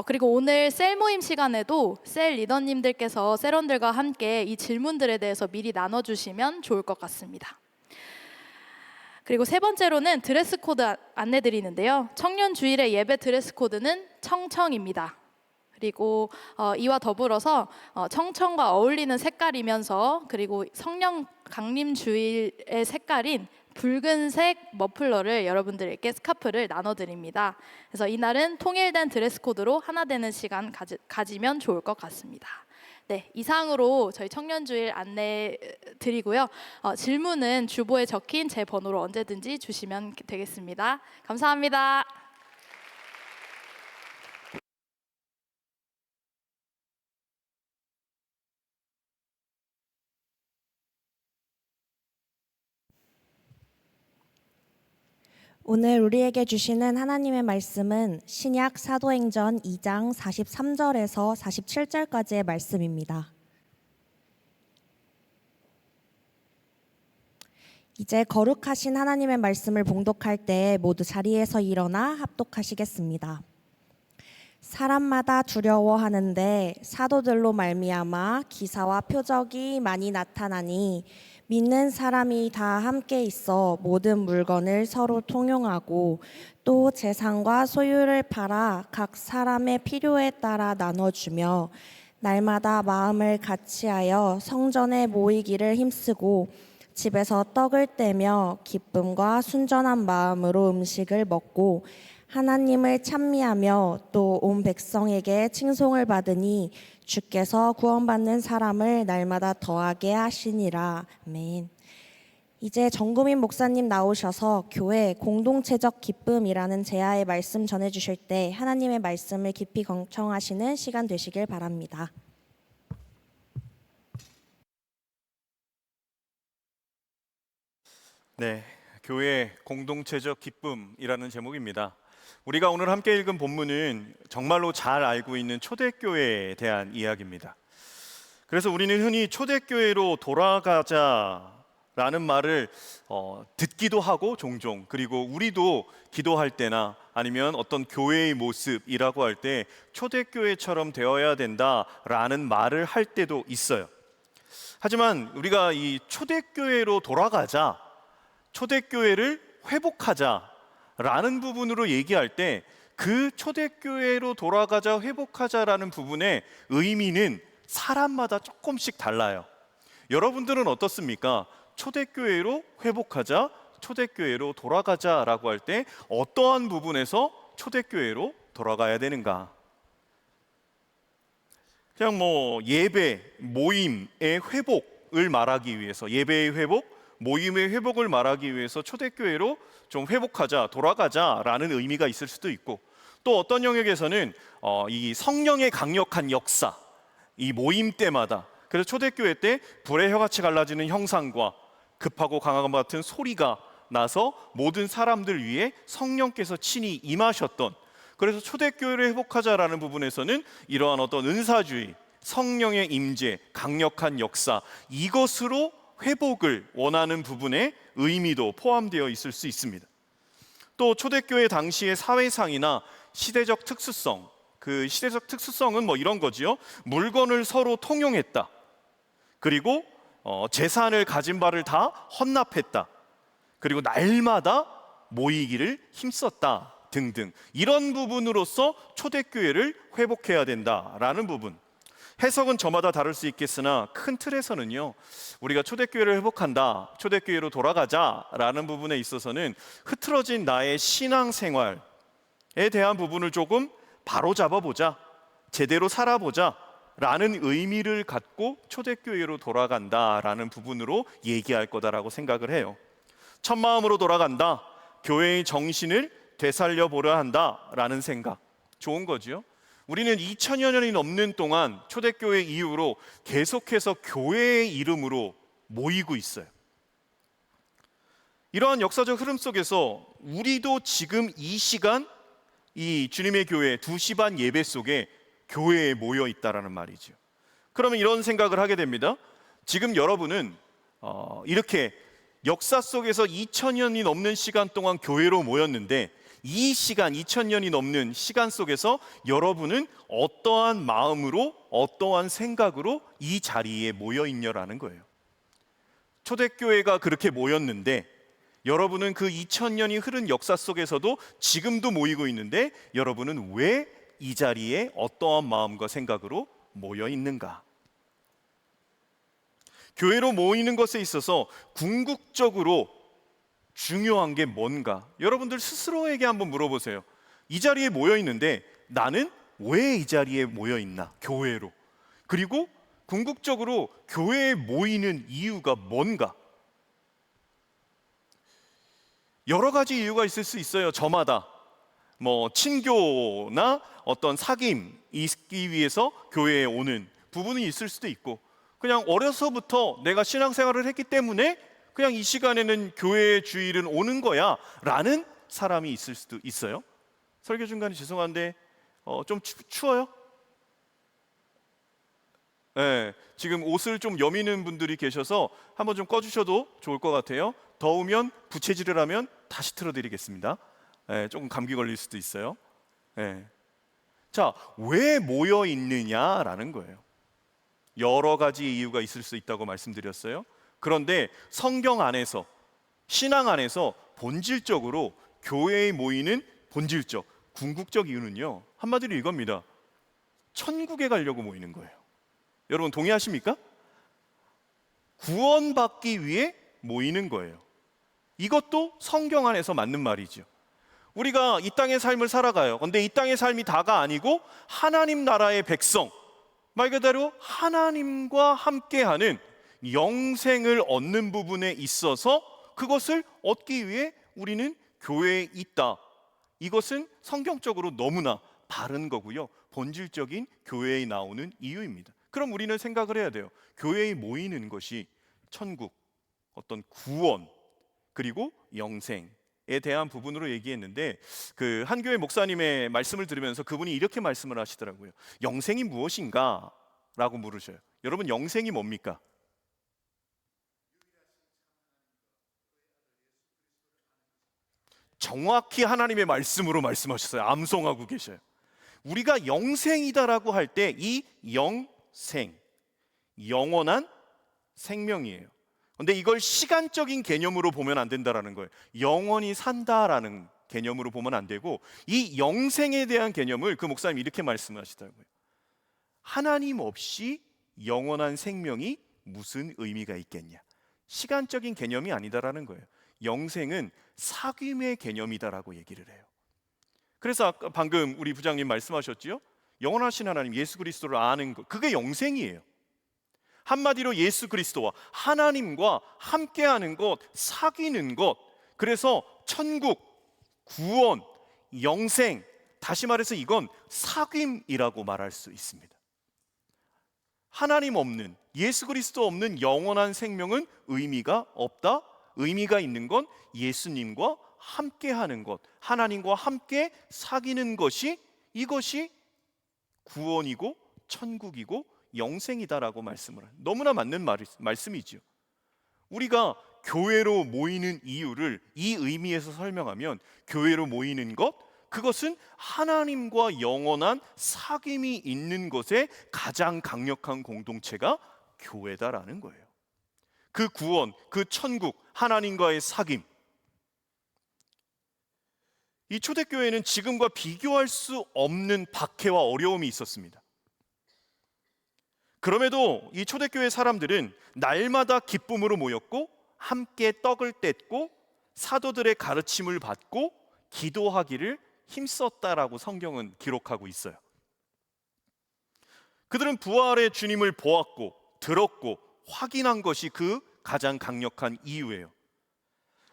그리고 오늘 셀 모임 시간에도 셀 리더님들께서 셀원들과 함께 이 질문들에 대해서 미리 나눠주시면 좋을 것 같습니다. 그리고 세 번째로는 드레스 코드 안내드리는데요. 청년 주일의 예배 드레스 코드는 청청입니다. 그리고 이와 더불어서 청청과 어울리는 색깔이면서 그리고 성령 강림 주일의 색깔인 붉은색 머플러를 여러분들에게 스카프를 나눠드립니다. 그래서 이날은 통일된 드레스 코드로 하나 되는 시간 가지면 좋을 것 같습니다. 네, 이상으로 저희 청년주일 안내 드리고요. 질문은 주보에 적힌 제 번호로 언제든지 주시면 되겠습니다. 감사합니다. 오늘 우리에게 주시는 하나님의 말씀은 신약 사도행전 2장 43절에서 47절까지의 말씀입니다. 이제 거룩하신 하나님의 말씀을 봉독할 때 모두 자리에서 일어나 합독하시겠습니다. 사람마다 두려워하는데 사도들로 말미암아 기사와 표적이 많이 나타나니 믿는 사람이 다 함께 있어 모든 물건을 서로 통용하고 또 재산과 소유를 팔아 각 사람의 필요에 따라 나눠주며 날마다 마음을 같이하여 성전에 모이기를 힘쓰고 집에서 떡을 떼며 기쁨과 순전한 마음으로 음식을 먹고 하나님을 찬미하며 또 온 백성에게 칭송을 받으니 주께서 구원받는 사람을 날마다 더하게 하시니라. 아멘. 이제 정구민 목사님 나오셔서 교회 공동체적 기쁨이라는 제야의 말씀 전해주실 때 하나님의 말씀을 깊이 경청하시는 시간 되시길 바랍니다. 네, 교회 공동체적 기쁨이라는 제목입니다. 우리가 오늘 함께 읽은 본문은 정말로 잘 알고 있는 초대교회에 대한 이야기입니다. 그래서 우리는 흔히 초대교회로 돌아가자라는 말을 듣기도 하고 종종, 그리고 우리도 기도할 때나 아니면 어떤 교회의 모습이라고 할 때 초대교회처럼 되어야 된다라는 말을 할 때도 있어요. 하지만 우리가 이 초대교회로 돌아가자, 초대교회를 회복하자라는 부분으로 얘기할 때 그 초대교회로 돌아가자, 회복하자라는 부분의 의미는 사람마다 조금씩 달라요. 여러분들은 어떻습니까? 초대교회로 회복하자, 초대교회로 돌아가자라고 할 때 어떠한 부분에서 초대교회로 돌아가야 되는가? 그냥 예배, 모임의 회복을 말하기 위해서, 예배의 회복, 모임의 회복을 말하기 위해서 초대교회로 좀 회복하자, 돌아가자라는 의미가 있을 수도 있고, 또 어떤 영역에서는 이 성령의 강력한 역사, 이 모임 때마다, 그래서 초대교회 때 불의 혀같이 갈라지는 형상과 급하고 강한 것 같은 소리가 나서 모든 사람들 위에 성령께서 친히 임하셨던, 그래서 초대교회를 회복하자라는 부분에서는 이러한 어떤 은사주의, 성령의 임재, 강력한 역사, 이것으로 회복을 원하는 부분의 의미도 포함되어 있을 수 있습니다. 또 초대교회 당시의 사회상이나 시대적 특수성, 그 시대적 특수성은 이런 거지요. 물건을 서로 통용했다. 그리고 재산을 가진 바를 다 헌납했다. 그리고 날마다 모이기를 힘썼다 등등, 이런 부분으로서 초대교회를 회복해야 된다라는 부분. 해석은 저마다 다를 수 있겠으나 큰 틀에서는요, 우리가 초대교회를 회복한다, 초대교회로 돌아가자라는 부분에 있어서는 흐트러진 나의 신앙생활에 대한 부분을 조금 바로잡아보자, 제대로 살아보자 라는 의미를 갖고 초대교회로 돌아간다라는 부분으로 얘기할 거다라고 생각을 해요. 첫 마음으로 돌아간다, 교회의 정신을 되살려 보려 한다라는 생각, 좋은 거죠. 우리는 2000여 년이 넘는 동안 초대교회 이후로 계속해서 교회의 이름으로 모이고 있어요. 이러한 역사적 흐름 속에서 우리도 지금 이 시간 이 주님의 교회 2시 반 예배 속에 교회에 모여 있다라는 말이죠. 그러면 이런 생각을 하게 됩니다. 지금 여러분은 이렇게 역사 속에서 2000년이 넘는 시간 동안 교회로 모였는데, 이 시간 2000년이 넘는 시간 속에서 여러분은 어떠한 마음으로, 어떠한 생각으로 이 자리에 모여 있냐라는 거예요. 초대교회가 그렇게 모였는데 여러분은 그 2000년이 흐른 역사 속에서도 지금도 모이고 있는데, 여러분은 왜 이 자리에 어떠한 마음과 생각으로 모여 있는가? 교회로 모이는 것에 있어서 궁극적으로 중요한 게 뭔가? 여러분들 스스로에게 한번 물어보세요. 이 자리에 모여 있는데 나는 왜 이 자리에 모여 있나? 교회로. 그리고 궁극적으로 교회에 모이는 이유가 뭔가? 여러 가지 이유가 있을 수 있어요. 저마다 친교나 어떤 사귐이 있기 위해서 교회에 오는 부분이 있을 수도 있고, 그냥 어려서부터 내가 신앙생활을 했기 때문에 그냥 이 시간에는 교회의 주일은 오는 거야 라는 사람이 있을 수도 있어요. 설교 중간에 죄송한데 좀 추워요? 네, 지금 옷을 좀 여미는 분들이 계셔서 한번 좀 꺼주셔도 좋을 것 같아요. 더우면 부채질을 하면 다시 틀어드리겠습니다. 네, 조금 감기 걸릴 수도 있어요. 네. 자, 왜 모여 있느냐라는 거예요. 여러 가지 이유가 있을 수 있다고 말씀드렸어요. 그런데 성경 안에서, 신앙 안에서 본질적으로 교회에 모이는 본질적, 궁극적 이유는요, 한마디로 이겁니다. 천국에 가려고 모이는 거예요. 여러분 동의하십니까? 구원받기 위해 모이는 거예요. 이것도 성경 안에서 맞는 말이죠. 우리가 이 땅의 삶을 살아가요. 근데 이 땅의 삶이 다가 아니고 하나님 나라의 백성, 말 그대로 하나님과 함께하는 영생을 얻는 부분에 있어서 그것을 얻기 위해 우리는 교회에 있다. 이것은 성경적으로 너무나 바른 거고요. 본질적인 교회에 나오는 이유입니다. 그럼 우리는 생각을 해야 돼요. 교회에 모이는 것이 천국, 어떤 구원, 그리고 영생에 대한 부분으로 얘기했는데, 그 한 교회 목사님의 말씀을 들으면서 그분이 이렇게 말씀을 하시더라고요. 영생이 무엇인가? 라고 물으셔요. 여러분, 영생이 뭡니까? 정확히 하나님의 말씀으로 말씀하셨어요. 암송하고 계셔요. 우리가 영생이다라고 할 때 이 영생, 영원한 생명이에요. 근데 이걸 시간적인 개념으로 보면 안 된다라는 거예요. 영원히 산다라는 개념으로 보면 안 되고, 이 영생에 대한 개념을 그 목사님이 이렇게 말씀하시더라고요. 하나님 없이 영원한 생명이 무슨 의미가 있겠냐? 시간적인 개념이 아니다라는 거예요. 영생은 사귐의 개념이다라고 얘기를 해요. 그래서 아까 방금 우리 부장님 말씀하셨지요? 영원하신 하나님 예수 그리스도를 아는 것, 그게 영생이에요. 한마디로 예수 그리스도와 하나님과 함께하는 것, 사귀는 것. 그래서 천국, 구원, 영생, 다시 말해서 이건 사귐이라고 말할 수 있습니다. 하나님 없는, 예수 그리스도 없는 영원한 생명은 의미가 없다. 의미가 있는 건 예수님과 함께하는 것, 하나님과 함께 사귀는 것이, 이것이 구원이고 천국이고 영생이다라고 말씀을 해요. 너무나 맞는 말씀이죠. 우리가 교회로 모이는 이유를 이 의미에서 설명하면, 교회로 모이는 것, 그것은 하나님과 영원한 사귐이 있는 것에 가장 강력한 공동체가 교회다라는 거예요. 그 구원, 그 천국, 하나님과의 사귐. 이 초대교회는 지금과 비교할 수 없는 박해와 어려움이 있었습니다. 그럼에도 이 초대교회 사람들은 날마다 기쁨으로 모였고 함께 떡을 뗐고 사도들의 가르침을 받고 기도하기를 힘썼다라고 성경은 기록하고 있어요. 그들은 부활의 주님을 보았고 들었고 확인한 것이 그 가장 강력한 이유예요.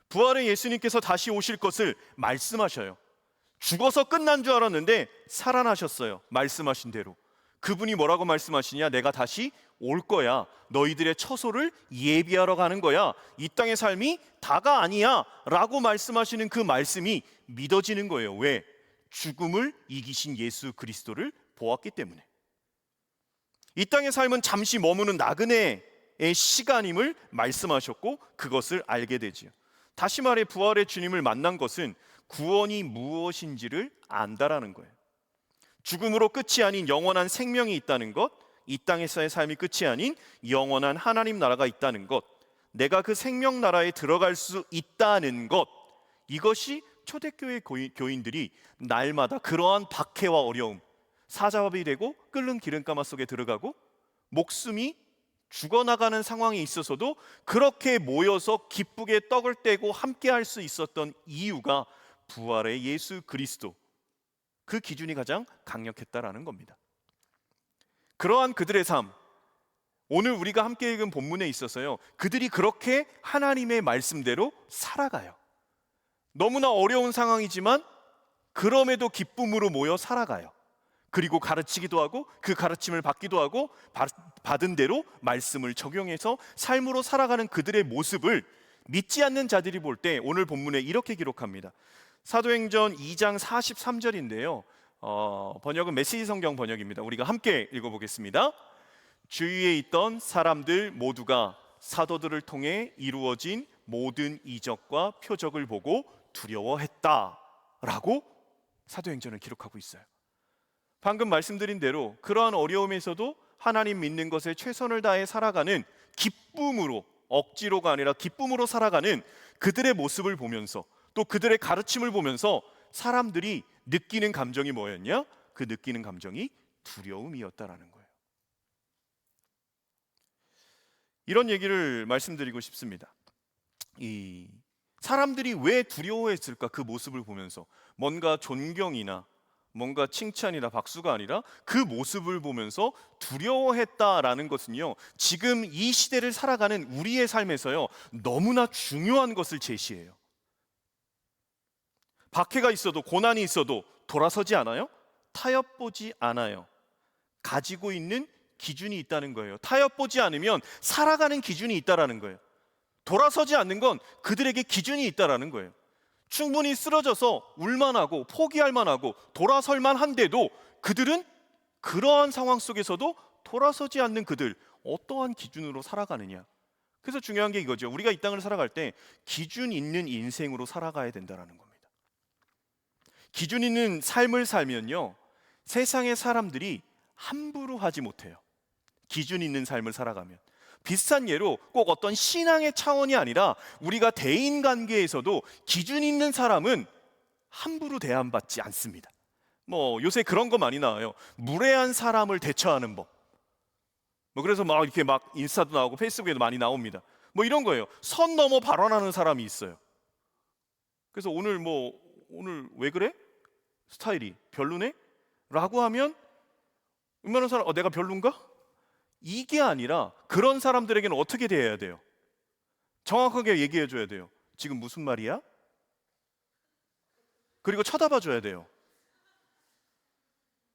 부활의 예수님께서 다시 오실 것을 말씀하셔요. 죽어서 끝난 줄 알았는데 살아나셨어요. 말씀하신 대로. 그분이 뭐라고 말씀하시냐? 내가 다시 올 거야. 너희들의 처소를 예비하러 가는 거야. 이 땅의 삶이 다가 아니야 라고 말씀하시는 그 말씀이 믿어지는 거예요. 왜? 죽음을 이기신 예수 그리스도를 보았기 때문에. 이 땅의 삶은 잠시 머무는 나그네의 시간임을 말씀하셨고 그것을 알게 되지요. 다시 말해 부활의 주님을 만난 것은 구원이 무엇인지를 안다라는 거예요. 죽음으로 끝이 아닌 영원한 생명이 있다는 것, 이 땅에서의 삶이 끝이 아닌 영원한 하나님 나라가 있다는 것, 내가 그 생명 나라에 들어갈 수 있다는 것, 이것이 초대교회 교인들이 날마다 그러한 박해와 어려움, 사자밥이 되고 끓는 기름가마 속에 들어가고 목숨이 죽어나가는 상황에 있어서도 그렇게 모여서 기쁘게 떡을 떼고 함께 할 수 있었던 이유가 부활의 예수 그리스도, 그 기준이 가장 강력했다라는 겁니다. 그러한 그들의 삶, 오늘 우리가 함께 읽은 본문에 있어서요, 그들이 그렇게 하나님의 말씀대로 살아가요. 너무나 어려운 상황이지만 그럼에도 기쁨으로 모여 살아가요. 그리고 가르치기도 하고 그 가르침을 받기도 하고 받은 대로 말씀을 적용해서 삶으로 살아가는 그들의 모습을 믿지 않는 자들이 볼 때 오늘 본문에 이렇게 기록합니다. 사도행전 2장 43절인데요. 번역은 메시지 성경 번역입니다. 우리가 함께 읽어보겠습니다. 주위에 있던 사람들 모두가 사도들을 통해 이루어진 모든 이적과 표적을 보고 두려워했다라고 사도행전을 기록하고 있어요. 방금 말씀드린 대로 그러한 어려움에서도 하나님 믿는 것에 최선을 다해 살아가는 기쁨으로, 억지로가 아니라 기쁨으로 살아가는 그들의 모습을 보면서 또 그들의 가르침을 보면서 사람들이 느끼는 감정이 뭐였냐? 그 느끼는 감정이 두려움이었다라는 거예요. 이런 얘기를 말씀드리고 싶습니다. 이 사람들이 왜 두려워했을까? 그 모습을 보면서 뭔가 존경이나 뭔가 칭찬이나 박수가 아니라 그 모습을 보면서 두려워했다라는 것은요, 지금 이 시대를 살아가는 우리의 삶에서요 너무나 중요한 것을 제시해요. 박해가 있어도 고난이 있어도 돌아서지 않아요? 타협보지 않아요. 가지고 있는 기준이 있다는 거예요. 타협보지 않으면 살아가는 기준이 있다라는 거예요. 돌아서지 않는 건 그들에게 기준이 있다라는 거예요. 충분히 쓰러져서 울만하고 포기할 만하고 돌아설 만한데도 그들은 그러한 상황 속에서도 돌아서지 않는 그들, 어떠한 기준으로 살아가느냐. 그래서 중요한 게 이거죠. 우리가 이 땅을 살아갈 때 기준 있는 인생으로 살아가야 된다는 겁니다. 기준 있는 삶을 살면요, 세상의 사람들이 함부로 하지 못해요. 기준 있는 삶을 살아가면. 비슷한 예로 꼭 어떤 신앙의 차원이 아니라 우리가 대인관계에서도 기준 있는 사람은 함부로 대함받지 않습니다. 요새 그런 거 많이 나와요. 무례한 사람을 대처하는 법. 그래서 이렇게 인스타도 나오고 페이스북에도 많이 나옵니다. 이런 거예요. 선 넘어 발언하는 사람이 있어요. 그래서 오늘 왜 그래? 스타일이 별로네? 라고 하면 웬만한 사람 내가 별론가? 이게 아니라 그런 사람들에게는 어떻게 대해야 돼요? 정확하게 얘기해 줘야 돼요. 지금 무슨 말이야? 그리고 쳐다봐 줘야 돼요.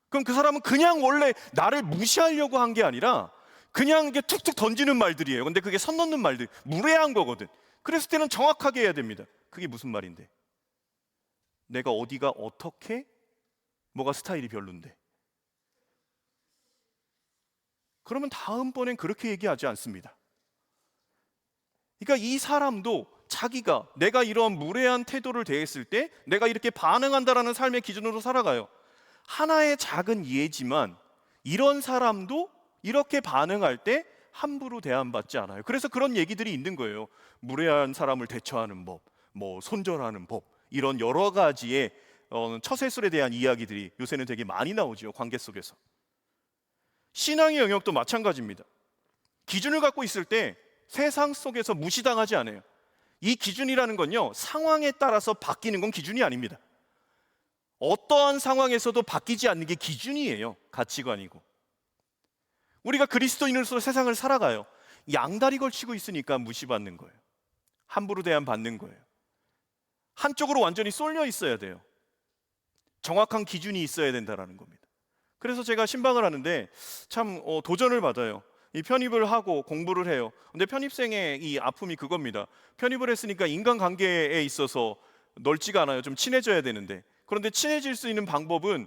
그럼 그 사람은 그냥 원래 나를 무시하려고 한 게 아니라 그냥 이게 툭툭 던지는 말들이에요. 근데 그게 선 넘는 말들, 무례한 거거든. 그랬을 때는 정확하게 해야 됩니다. 그게 무슨 말인데? 내가 어디가 어떻게 뭐가 스타일이 별론데? 그러면 다음번엔 그렇게 얘기하지 않습니다. 그러니까 이 사람도 자기가 내가 이런 무례한 태도를 대했을 때 내가 이렇게 반응한다라는 삶의 기준으로 살아가요. 하나의 작은 예지만 이런 사람도 이렇게 반응할 때 함부로 대함받지 않아요. 그래서 그런 얘기들이 있는 거예요. 무례한 사람을 대처하는 법, 손절하는 법, 이런 여러 가지의 처세술에 대한 이야기들이 요새는 되게 많이 나오죠. 관계 속에서. 신앙의 영역도 마찬가지입니다. 기준을 갖고 있을 때 세상 속에서 무시당하지 않아요. 이 기준이라는 건요, 상황에 따라서 바뀌는 건 기준이 아닙니다. 어떠한 상황에서도 바뀌지 않는 게 기준이에요. 가치관이고. 우리가 그리스도인으로서 세상을 살아가요. 양다리 걸치고 있으니까 무시받는 거예요. 함부로 대함받는 거예요. 한쪽으로 완전히 쏠려 있어야 돼요. 정확한 기준이 있어야 된다는 겁니다. 그래서 제가 신방을 하는데 참 도전을 받아요. 이 편입을 하고 공부를 해요. 근데 편입생의 이 아픔이 그겁니다. 편입을 했으니까 인간관계에 있어서 넓지가 않아요. 좀 친해져야 되는데, 그런데 친해질 수 있는 방법은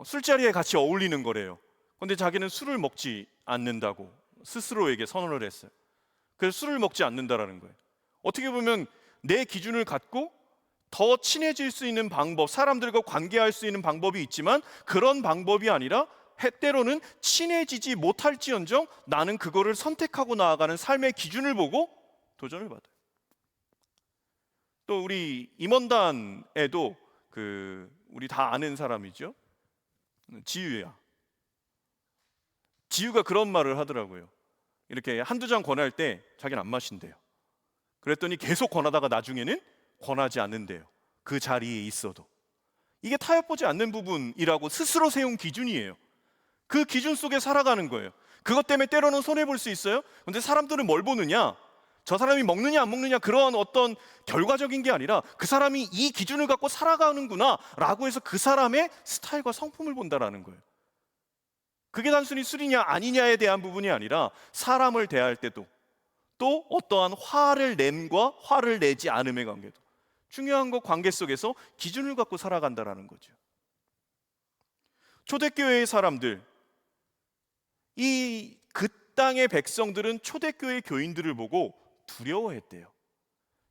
술자리에 같이 어울리는 거래요. 그런데 자기는 술을 먹지 않는다고 스스로에게 선언을 했어요. 그래서 술을 먹지 않는다라는 거예요. 어떻게 보면 내 기준을 갖고 더 친해질 수 있는 방법, 사람들과 관계할 수 있는 방법이 있지만 그런 방법이 아니라 때로는 친해지지 못할지언정 나는 그거를 선택하고 나아가는 삶의 기준을 보고 도전을 받아요. 또 우리 임원단에도 우리 다 아는 사람이죠. 지유야. 지유가 그런 말을 하더라고요. 이렇게 한두 잔 권할 때 자기는 안 마신대요. 그랬더니 계속 권하다가 나중에는 권하지 않는데요. 그 자리에 있어도. 이게 타협하지 않는 부분이라고 스스로 세운 기준이에요. 그 기준 속에 살아가는 거예요. 그것 때문에 때로는 손해볼 수 있어요. 그런데 사람들은 뭘 보느냐? 저 사람이 먹느냐 안 먹느냐 그런 어떤 결과적인 게 아니라 그 사람이 이 기준을 갖고 살아가는구나 라고 해서 그 사람의 스타일과 성품을 본다라는 거예요. 그게 단순히 술이냐 아니냐에 대한 부분이 아니라 사람을 대할 때도, 또 어떠한 화를 냄과 화를 내지 않음의 관계도, 중요한 거 관계 속에서 기준을 갖고 살아간다라는 거죠. 초대교회의 사람들, 그 땅의 백성들은 초대교회 교인들을 보고 두려워했대요.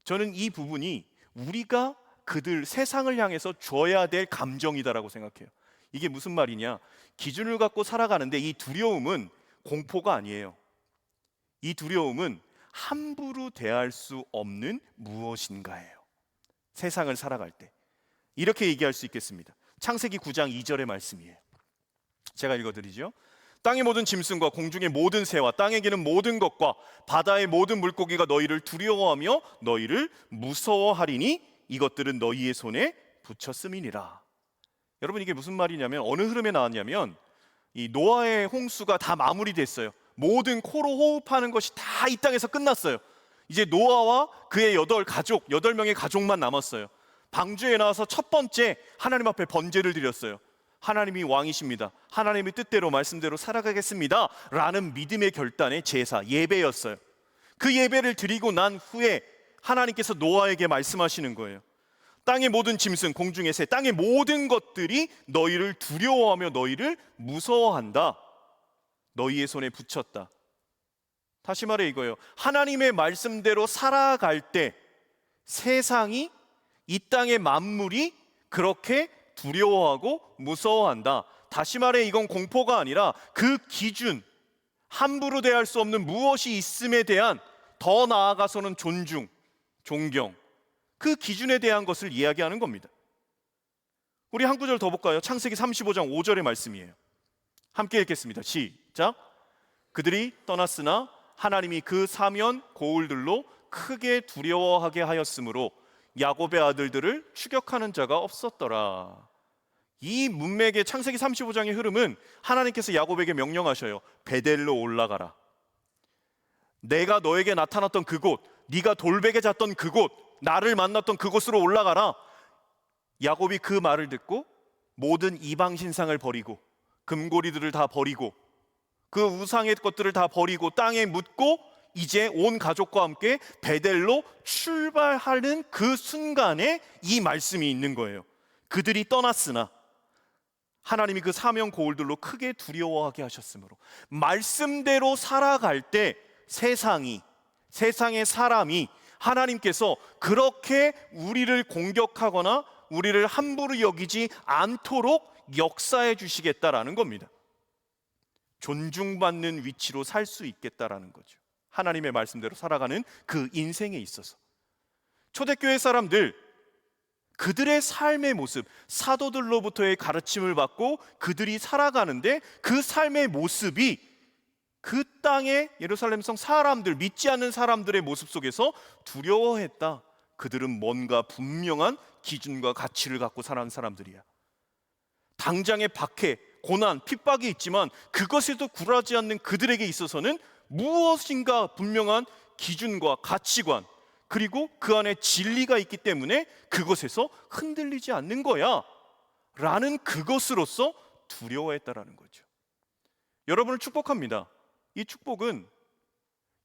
저는 이 부분이 우리가 그들 세상을 향해서 줘야 될 감정이다라고 생각해요. 이게 무슨 말이냐? 기준을 갖고 살아가는데 이 두려움은 공포가 아니에요. 이 두려움은 함부로 대할 수 없는 무엇인가예요. 세상을 살아갈 때 이렇게 얘기할 수 있겠습니다. 창세기 9장 2절의 말씀이에요. 제가 읽어드리죠. 땅의 모든 짐승과 공중의 모든 새와 땅에 기는 모든 것과 바다의 모든 물고기가 너희를 두려워하며 너희를 무서워하리니 이것들은 너희의 손에 붙였음이니라. 여러분, 이게 무슨 말이냐면, 어느 흐름에 나왔냐면 이 노아의 홍수가 다 마무리됐어요. 모든 코로 호흡하는 것이 다 이 땅에서 끝났어요. 이제 노아와 그의 8명의 가족만 남았어요. 방주에 나와서 첫 번째 하나님 앞에 번제를 드렸어요. 하나님이 왕이십니다. 하나님의 뜻대로 말씀대로 살아가겠습니다 라는 믿음의 결단의 제사, 예배였어요. 그 예배를 드리고 난 후에 하나님께서 노아에게 말씀하시는 거예요. 땅의 모든 짐승, 공중의 새, 땅의 모든 것들이 너희를 두려워하며 너희를 무서워한다. 너희의 손에 붙였다. 다시 말해 이거예요. 하나님의 말씀대로 살아갈 때 세상이, 이 땅의 만물이 그렇게 두려워하고 무서워한다. 다시 말해 이건 공포가 아니라 그 기준, 함부로 대할 수 없는 무엇이 있음에 대한, 더 나아가서는 존중, 존경, 그 기준에 대한 것을 이야기하는 겁니다. 우리 한 구절 더 볼까요? 창세기 35장 5절의 말씀이에요. 함께 읽겠습니다. 시작. 그들이 떠났으나 하나님이 그 사면 고울들로 크게 두려워하게 하였으므로 야곱의 아들들을 추격하는 자가 없었더라. 이 문맥의 창세기 35장의 흐름은 하나님께서 야곱에게 명령하셔요. 베델로 올라가라. 내가 너에게 나타났던 그곳, 네가 돌베개 잤던 그곳, 나를 만났던 그곳으로 올라가라. 야곱이 그 말을 듣고 모든 이방 신상을 버리고 금고리들을 다 버리고 그 우상의 것들을 다 버리고 땅에 묻고 이제 온 가족과 함께 베델로 출발하는 그 순간에 이 말씀이 있는 거예요. 그들이 떠났으나 하나님이 그 사명 고울들로 크게 두려워하게 하셨으므로, 말씀대로 살아갈 때 세상의 사람이, 하나님께서 그렇게 우리를 공격하거나 우리를 함부로 여기지 않도록 역사해 주시겠다라는 겁니다. 존중받는 위치로 살 수 있겠다라는 거죠. 하나님의 말씀대로 살아가는 그 인생에 있어서 초대교회 사람들, 그들의 삶의 모습, 사도들로부터의 가르침을 받고 그들이 살아가는데 그 삶의 모습이 그 땅의 예루살렘 성 사람들, 믿지 않는 사람들의 모습 속에서 두려워했다. 그들은 뭔가 분명한 기준과 가치를 갖고 살아가는 사람들이야. 당장의 박해, 고난, 핍박이 있지만 그것에도 굴하지 않는 그들에게 있어서는 무엇인가 분명한 기준과 가치관, 그리고 그 안에 진리가 있기 때문에 그것에서 흔들리지 않는 거야 라는 그것으로서 두려워했다라는 거죠. 여러분을 축복합니다. 이 축복은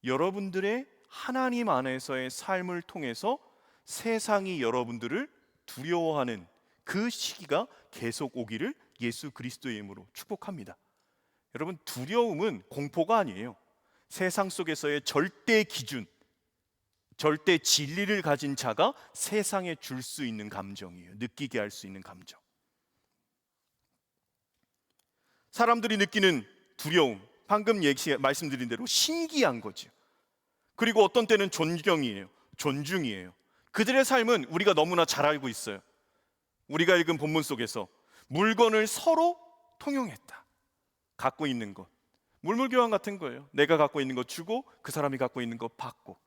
여러분들의 하나님 안에서의 삶을 통해서 세상이 여러분들을 두려워하는 그 시기가 계속 오기를 예수 그리스도의 이름으로 축복합니다. 여러분, 두려움은 공포가 아니에요. 세상 속에서의 절대 기준, 절대 진리를 가진 자가 세상에 줄 수 있는 감정이에요. 느끼게 할 수 있는 감정. 사람들이 느끼는 두려움, 방금 말씀드린 대로 신기한 거죠. 그리고 어떤 때는 존경이에요. 존중이에요. 그들의 삶은 우리가 너무나 잘 알고 있어요. 우리가 읽은 본문 속에서 물건을 서로 통용했다. 갖고 있는 것, 물물교환 같은 거예요. 내가 갖고 있는 거 주고 그 사람이 갖고 있는 거 받고,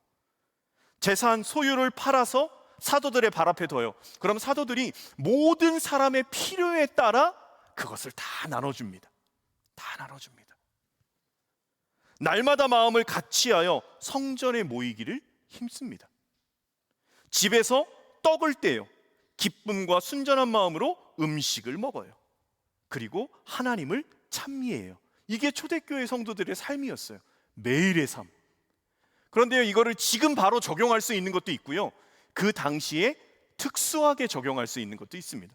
재산 소유를 팔아서 사도들의 발 앞에 둬요. 그럼 사도들이 모든 사람의 필요에 따라 그것을 다 나눠줍니다. 다 나눠줍니다. 날마다 마음을 같이하여 성전에 모이기를 힘씁니다. 집에서 떡을 떼요. 기쁨과 순전한 마음으로 음식을 먹어요. 그리고 하나님을 찬미해요. 이게 초대교회 성도들의 삶이었어요. 매일의 삶. 그런데요, 이거를 지금 바로 적용할 수 있는 것도 있고요, 그 당시에 특수하게 적용할 수 있는 것도 있습니다.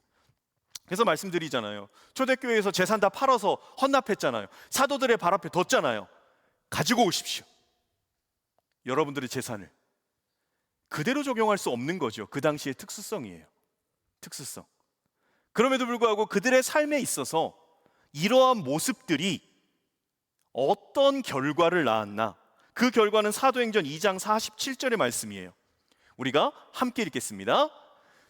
그래서 말씀드리잖아요. 초대교회에서 재산 다 팔아서 헌납했잖아요. 사도들의 발 앞에 뒀잖아요. 가지고 오십시오. 여러분들의 재산을. 그대로 적용할 수 없는 거죠. 그 당시의 특수성이에요. 특수성. 그럼에도 불구하고 그들의 삶에 있어서 이러한 모습들이 어떤 결과를 낳았나, 그 결과는 사도행전 2장 47절의 말씀이에요. 우리가 함께 읽겠습니다.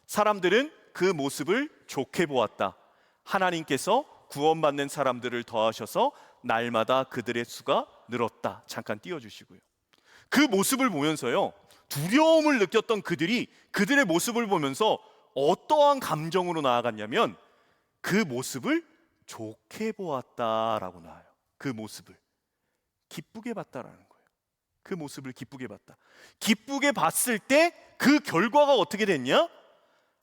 사람들은 그 모습을 좋게 보았다. 하나님께서 구원받는 사람들을 더하셔서 날마다 그들의 수가 늘었다. 잠깐 띄워주시고요. 그 모습을 보면서요, 두려움을 느꼈던 그들이 그들의 모습을 보면서 어떠한 감정으로 나아갔냐면 그 모습을 좋게 보았다라고 나와요. 그 모습을 기쁘게 봤다라는 거예요. 그 모습을 기쁘게 봤다. 기쁘게 봤을 때 그 결과가 어떻게 됐냐?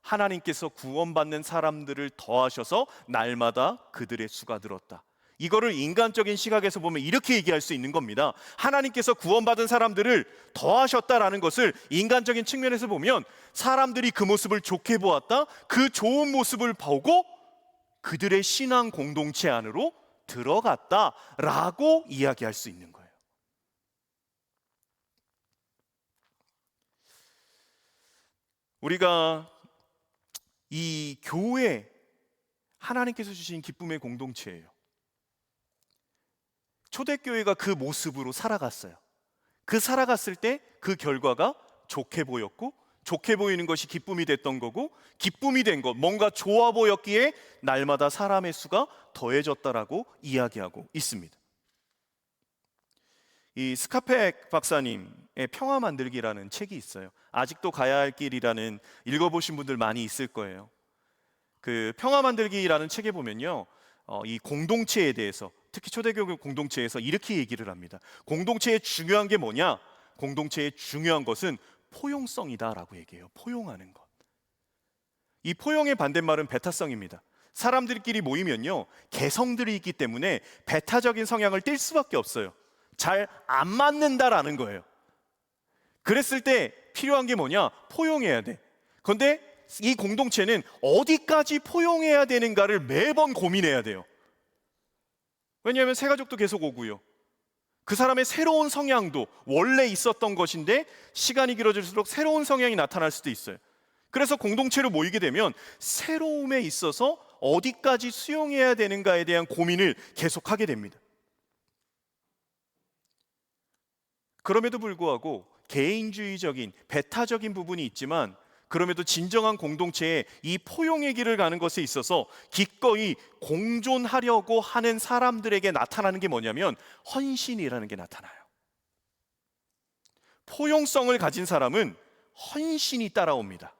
하나님께서 구원받는 사람들을 더하셔서 날마다 그들의 수가 늘었다. 이거를 인간적인 시각에서 보면 이렇게 얘기할 수 있는 겁니다. 하나님께서 구원받은 사람들을 더하셨다라는 것을 인간적인 측면에서 보면 사람들이 그 모습을 좋게 보았다. 그 좋은 모습을 보고 그들의 신앙 공동체 안으로 들어갔다라고 이야기할 수 있는 거예요. 우리가 이 교회, 하나님께서 주신 기쁨의 공동체예요. 초대교회가 그 모습으로 살아갔어요. 그 살아갔을 때 그 결과가 좋게 보였고, 좋게 보이는 것이 기쁨이 됐던 거고, 기쁨이 된 것, 뭔가 좋아 보였기에 날마다 사람의 수가 더해졌다라고 이야기하고 있습니다. 이 스카펙 박사님의 평화 만들기라는 책이 있어요. 아직도 가야 할 길이라는, 읽어보신 분들 많이 있을 거예요. 그 평화 만들기라는 책에 보면요, 이 공동체에 대해서, 특히 초대교회 공동체에서 이렇게 얘기를 합니다. 공동체의 중요한 게 뭐냐? 공동체의 중요한 것은 포용성이다라고 얘기해요. 포용하는 것. 이 포용의 반대말은 배타성입니다. 사람들끼리 모이면요, 개성들이 있기 때문에 배타적인 성향을 띌 수밖에 없어요. 잘 안 맞는다라는 거예요. 그랬을 때 필요한 게 뭐냐? 포용해야 돼. 그런데 이 공동체는 어디까지 포용해야 되는가를 매번 고민해야 돼요. 왜냐하면 새 가족도 계속 오고요, 그 사람의 새로운 성향도 원래 있었던 것인데 시간이 길어질수록 새로운 성향이 나타날 수도 있어요. 그래서 공동체로 모이게 되면 새로움에 있어서 어디까지 수용해야 되는가에 대한 고민을 계속하게 됩니다. 그럼에도 불구하고 개인주의적인 배타적인 부분이 있지만 그럼에도 진정한 공동체에 이 포용의 길을 가는 것에 있어서 기꺼이 공존하려고 하는 사람들에게 나타나는 게 뭐냐면 헌신이라는 게 나타나요. 포용성을 가진 사람은 헌신이 따라옵니다.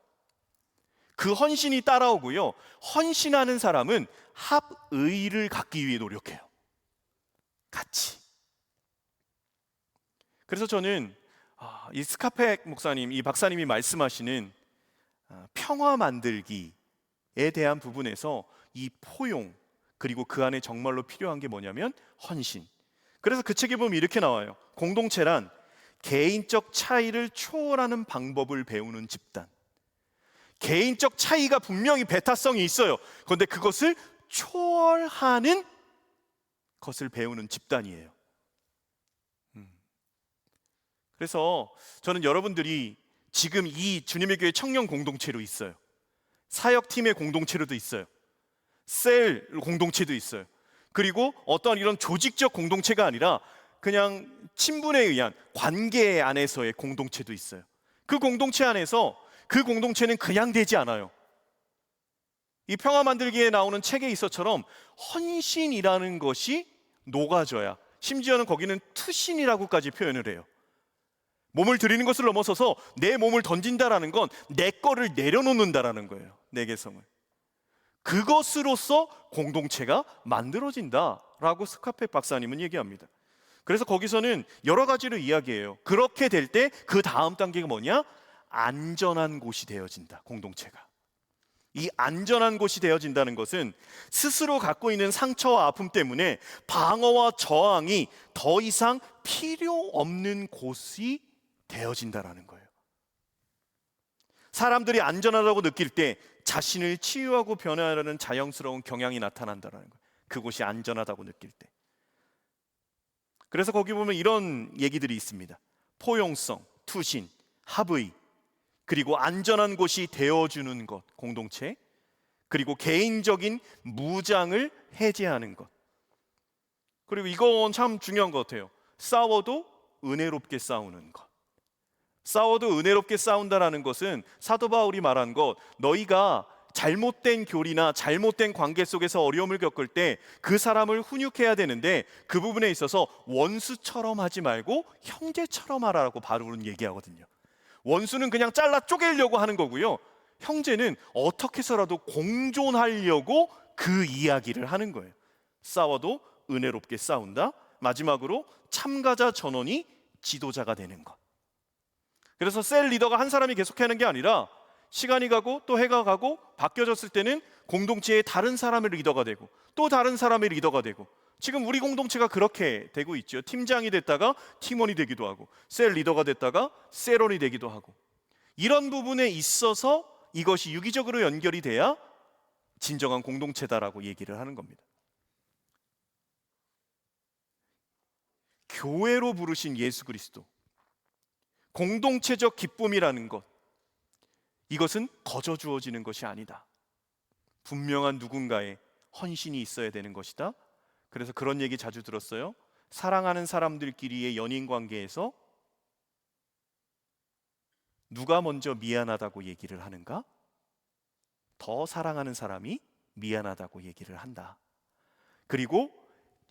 그 헌신이 따라오고요. 헌신하는 사람은 합의를 갖기 위해 노력해요. 같이. 그래서 저는 이 스카펙 목사님, 이 박사님이 말씀하시는 평화 만들기에 대한 부분에서 이 포용, 그리고 그 안에 정말로 필요한 게 뭐냐면 헌신. 그래서 그 책에 보면 이렇게 나와요. 공동체란 개인적 차이를 초월하는 방법을 배우는 집단. 개인적 차이가 분명히 배타성이 있어요. 그런데 그것을 초월하는 것을 배우는 집단이에요. 그래서 저는 여러분들이 지금 이 주님의 교회 청년 공동체로 있어요. 사역팀의 공동체로도 있어요. 셀 공동체도 있어요. 그리고 어떤 이런 조직적 공동체가 아니라 그냥 친분에 의한 관계 안에서의 공동체도 있어요. 그 공동체 안에서 그 공동체는 그냥 되지 않아요. 이 평화 만들기에 나오는 책에 있어처럼 헌신이라는 것이 녹아져야, 심지어는 거기는 투신이라고까지 표현을 해요. 몸을 드리는 것을 넘어서서 내 몸을 던진다라는 건 내 거를 내려놓는다라는 거예요. 내 개성을. 그것으로서 공동체가 만들어진다라고 스카펙 박사님은 얘기합니다. 그래서 거기서는 여러 가지로 이야기해요. 그렇게 될 때 그 다음 단계가 뭐냐? 안전한 곳이 되어진다, 공동체가. 이 안전한 곳이 되어진다는 것은 스스로 갖고 있는 상처와 아픔 때문에 방어와 저항이 더 이상 필요 없는 곳이 되어진다라는 거예요. 사람들이 안전하다고 느낄 때 자신을 치유하고 변화하려는 자연스러운 경향이 나타난다는 거예요. 그곳이 안전하다고 느낄 때. 그래서 거기 보면 이런 얘기들이 있습니다. 포용성, 투신, 합의, 그리고 안전한 곳이 되어주는 것, 공동체, 그리고 개인적인 무장을 해제하는 것. 그리고 이건 참 중요한 것 같아요. 싸워도 은혜롭게 싸우는 것. 싸워도 은혜롭게 싸운다라는 것은 사도 바울이 말한 것, 너희가 잘못된 교리나 잘못된 관계 속에서 어려움을 겪을 때 그 사람을 훈육해야 되는데 그 부분에 있어서 원수처럼 하지 말고 형제처럼 하라고 바울은 얘기하거든요. 원수는 그냥 잘라 쪼개려고 하는 거고요. 형제는 어떻게 해서라도 공존하려고 그 이야기를 하는 거예요. 싸워도 은혜롭게 싸운다. 마지막으로 참가자 전원이 지도자가 되는 것. 그래서 셀 리더가 한 사람이 계속 하는 게 아니라 시간이 가고 또 해가 가고 바뀌어졌을 때는 공동체의 다른 사람의 리더가 되고 또 다른 사람의 리더가 되고, 지금 우리 공동체가 그렇게 되고 있죠. 팀장이 됐다가 팀원이 되기도 하고, 셀 리더가 됐다가 셀원이 되기도 하고, 이런 부분에 있어서 이것이 유기적으로 연결이 돼야 진정한 공동체다라고 얘기를 하는 겁니다. 교회로 부르신 예수 그리스도, 공동체적 기쁨이라는 것, 이것은 거저 주어지는 것이 아니다. 분명한 누군가의 헌신이 있어야 되는 것이다. 그래서 그런 얘기 자주 들었어요. 사랑하는 사람들끼리의 연인 관계에서 누가 먼저 미안하다고 얘기를 하는가? 더 사랑하는 사람이 미안하다고 얘기를 한다. 그리고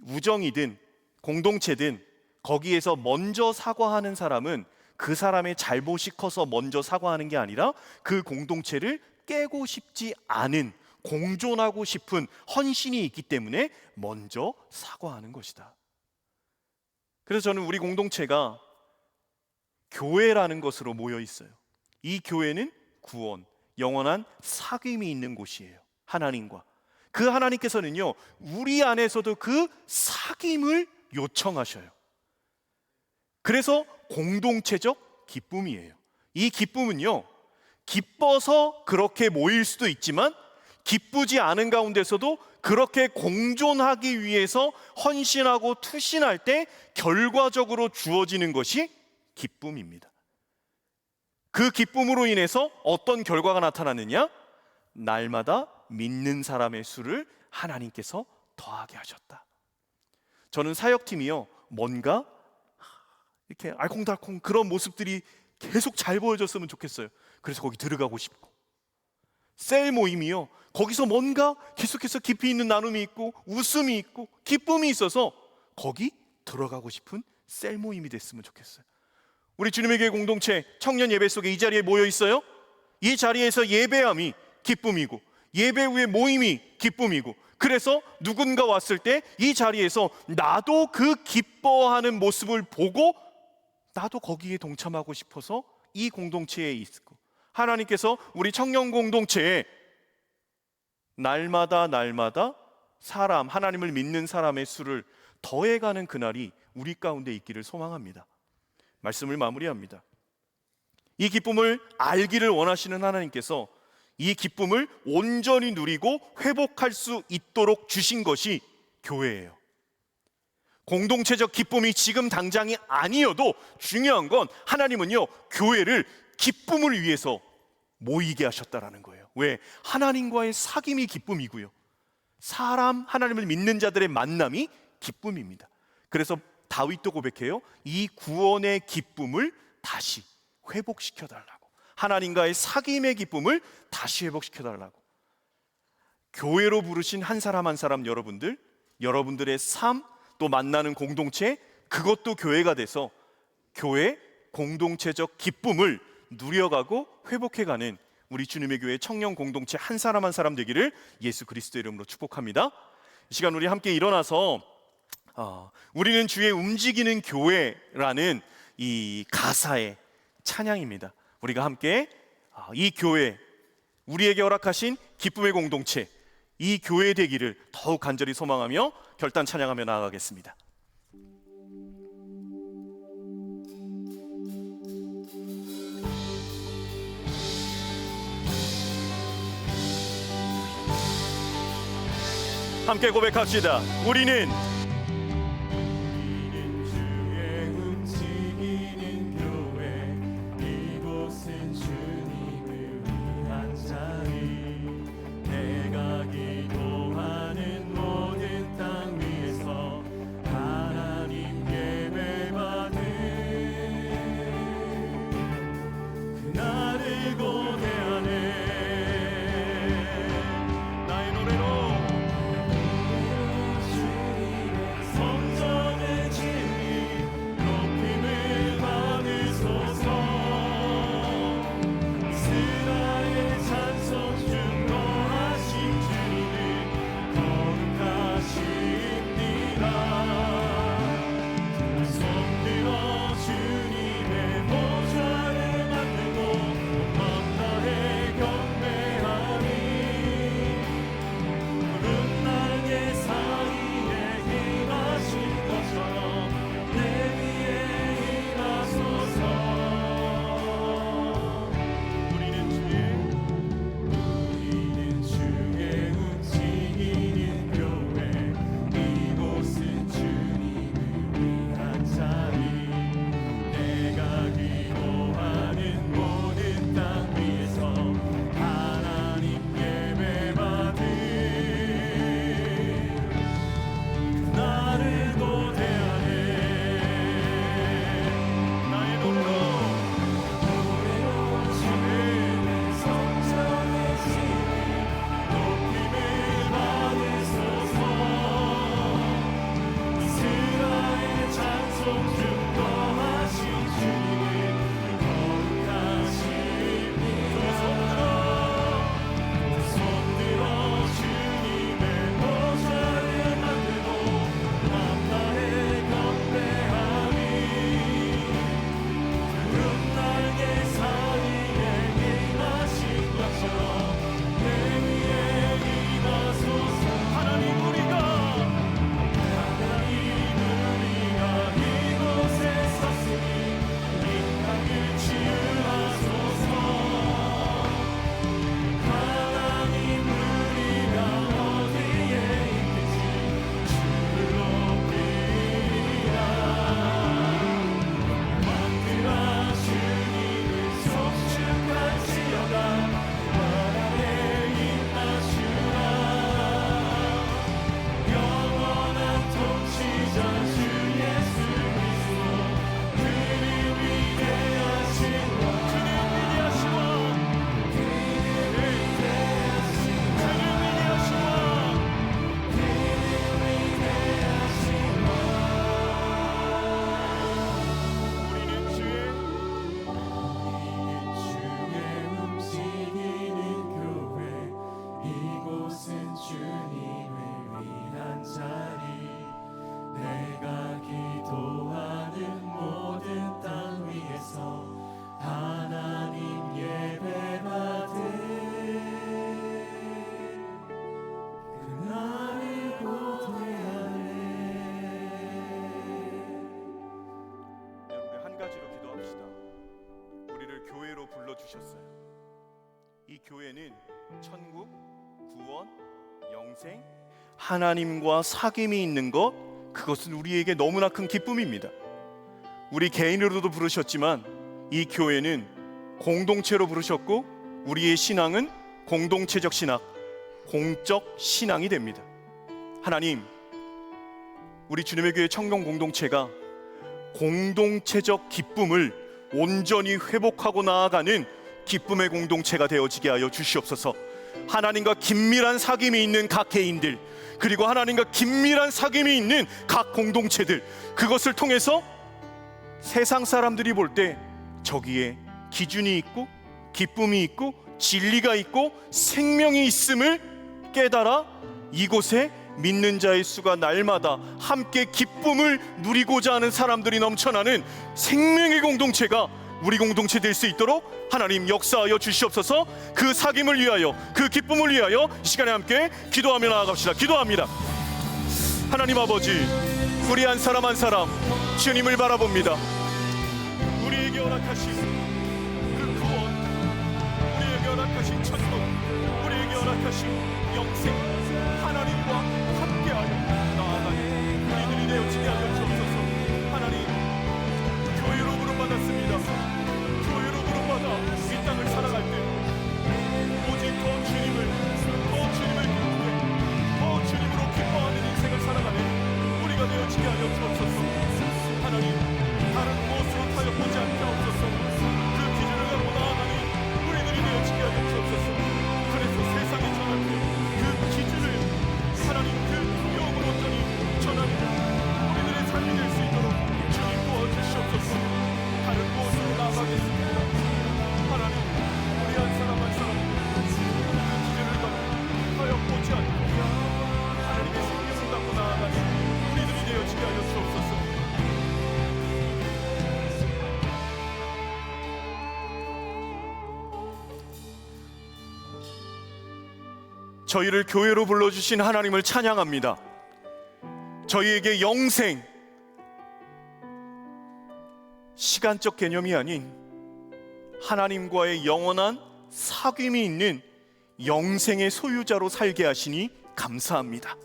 우정이든 공동체든 거기에서 먼저 사과하는 사람은 그 사람의 잘못이 커서 먼저 사과하는 게 아니라 그 공동체를 깨고 싶지 않은, 공존하고 싶은 헌신이 있기 때문에 먼저 사과하는 것이다. 그래서 저는 우리 공동체가 교회라는 것으로 모여 있어요. 이 교회는 구원, 영원한 사귐이 있는 곳이에요. 하나님과. 그 하나님께서는요, 우리 안에서도 그 사귐을 요청하셔요. 그래서 공동체적 기쁨이에요. 이 기쁨은요, 기뻐서 그렇게 모일 수도 있지만 기쁘지 않은 가운데서도 그렇게 공존하기 위해서 헌신하고 투신할 때 결과적으로 주어지는 것이 기쁨입니다. 그 기쁨으로 인해서 어떤 결과가 나타나느냐? 날마다 믿는 사람의 수를 하나님께서 더하게 하셨다. 저는 사역팀이요, 뭔가 이렇게 알콩달콩 그런 모습들이 계속 잘 보여줬으면 좋겠어요. 그래서 거기 들어가고 싶고, 셀 모임이요, 거기서 뭔가 계속해서 깊이 있는 나눔이 있고 웃음이 있고 기쁨이 있어서 거기 들어가고 싶은 셀 모임이 됐으면 좋겠어요. 우리 주님의 교회 공동체 청년 예배 속에 이 자리에 모여 있어요. 이 자리에서 예배함이 기쁨이고 예배 후에 모임이 기쁨이고, 그래서 누군가 왔을 때 이 자리에서 나도 그 기뻐하는 모습을 보고 나도 거기에 동참하고 싶어서 이 공동체에 있고, 하나님께서 우리 청년 공동체에 날마다 사람, 하나님을 믿는 사람의 수를 더해가는 그날이 우리 가운데 있기를 소망합니다. 말씀을 마무리합니다. 이 기쁨을 알기를 원하시는 하나님께서 이 기쁨을 온전히 누리고 회복할 수 있도록 주신 것이 교회예요. 공동체적 기쁨이 지금 당장이 아니어도 중요한 건 하나님은요, 교회를 기쁨을 위해서 모이게 하셨다라는 거예요. 왜? 하나님과의 사귐이 기쁨이고요, 하나님을 믿는 자들의 만남이 기쁨입니다. 그래서 다윗도 고백해요. 이 구원의 기쁨을 다시 회복시켜달라고, 하나님과의 사귐의 기쁨을 다시 회복시켜달라고. 교회로 부르신 한 사람 한 사람 여러분들의 삶, 또 만나는 공동체, 그것도 교회가 돼서 교회 공동체적 기쁨을 누려가고 회복해가는 우리 주님의 교회 청년 공동체 한 사람 한 사람 되기를 예수 그리스도의 이름으로 축복합니다. 이 시간 우리 함께 일어나서 우리는 주의 움직이는 교회라는 이 가사의 찬양입니다. 우리가 함께 이 교회, 우리에게 허락하신 기쁨의 공동체, 이 교회 되기를 더욱 간절히 소망하며 결단 찬양하며 나아가겠습니다. 함께 고백합시다. 우리는 주의 움직이는 교회, 이곳은 주님을 위한 자리, 내가 기도하는 모든 땅 위에서 하나님 예배받는 그날을 고대하네. 나의 노래로 주님의 주셨어요. 이 교회는 천국, 구원, 영생, 하나님과 사귐이 있는 것, 그것은 우리에게 너무나 큰 기쁨입니다. 우리 개인으로도 부르셨지만 이 교회는 공동체로 부르셨고, 우리의 신앙은 공동체적 신앙, 공적 신앙이 됩니다. 하나님, 우리 주님의 교회 청년 공동체가 공동체적 기쁨을 온전히 회복하고 나아가는 기쁨의 공동체가 되어지게 하여 주시옵소서. 하나님과 긴밀한 사귐이 있는 각 개인들, 그리고 하나님과 긴밀한 사귐이 있는 각 공동체들, 그것을 통해서 세상 사람들이 볼 때 저기에 기준이 있고 기쁨이 있고 진리가 있고 생명이 있음을 깨달아 이곳에 믿는 자의 수가 날마다 함께 기쁨을 누리고자 하는 사람들이 넘쳐나는 생명의 공동체가 우리 공동체 될 수 있도록 하나님 역사하여 주시옵소서. 그 사귐을 위하여, 그 기쁨을 위하여 이 시간에 함께 기도하며 나아갑시다. 기도합니다. 하나님 아버지, 우리 한 사람 한 사람 주님을 바라봅니다. 우리에게 허락하신 그 구원, 우리에게 허락하신 천국, 우리에게 허락하신 영생, 하나님과 함께하여 나아가는 우리들이 되어지게 하여 주옵소서. 하나님, 교회로 부름받았습니다. 교회로 부름받아 이 땅을 살아갈 때 오직 더 주님을 기쁘게, 더 주님으로 기뻐하는 인생을 살아가는 우리가 되어지게 하여 주옵소서. 하나님, 다른 무엇으로 타협하지 않게 하옵소서. 그 기준을 갖고 나아가는 우리들이 되어지게 하여 주옵소서. 그래서 세상에 전할 때 그 기준을 하나님 그 영으로 온전히 전하는 우리들의 삶이 될 수 있도록 주님 도와주시옵소서. 다른 무엇으로 나아가겠습니까? 하나님, 우리 한 사람 한 사람 그 기준을 갖고 타협하지 않고 하나님의 생명을 갖고 나아가는 우리들이 되어지게 하여 주옵소서. 저희를 교회로 불러주신 하나님을 찬양합니다. 저희에게 영생, 시간적 개념이 아닌 하나님과의 영원한 사귐이 있는 영생의 소유자로 살게 하시니 감사합니다.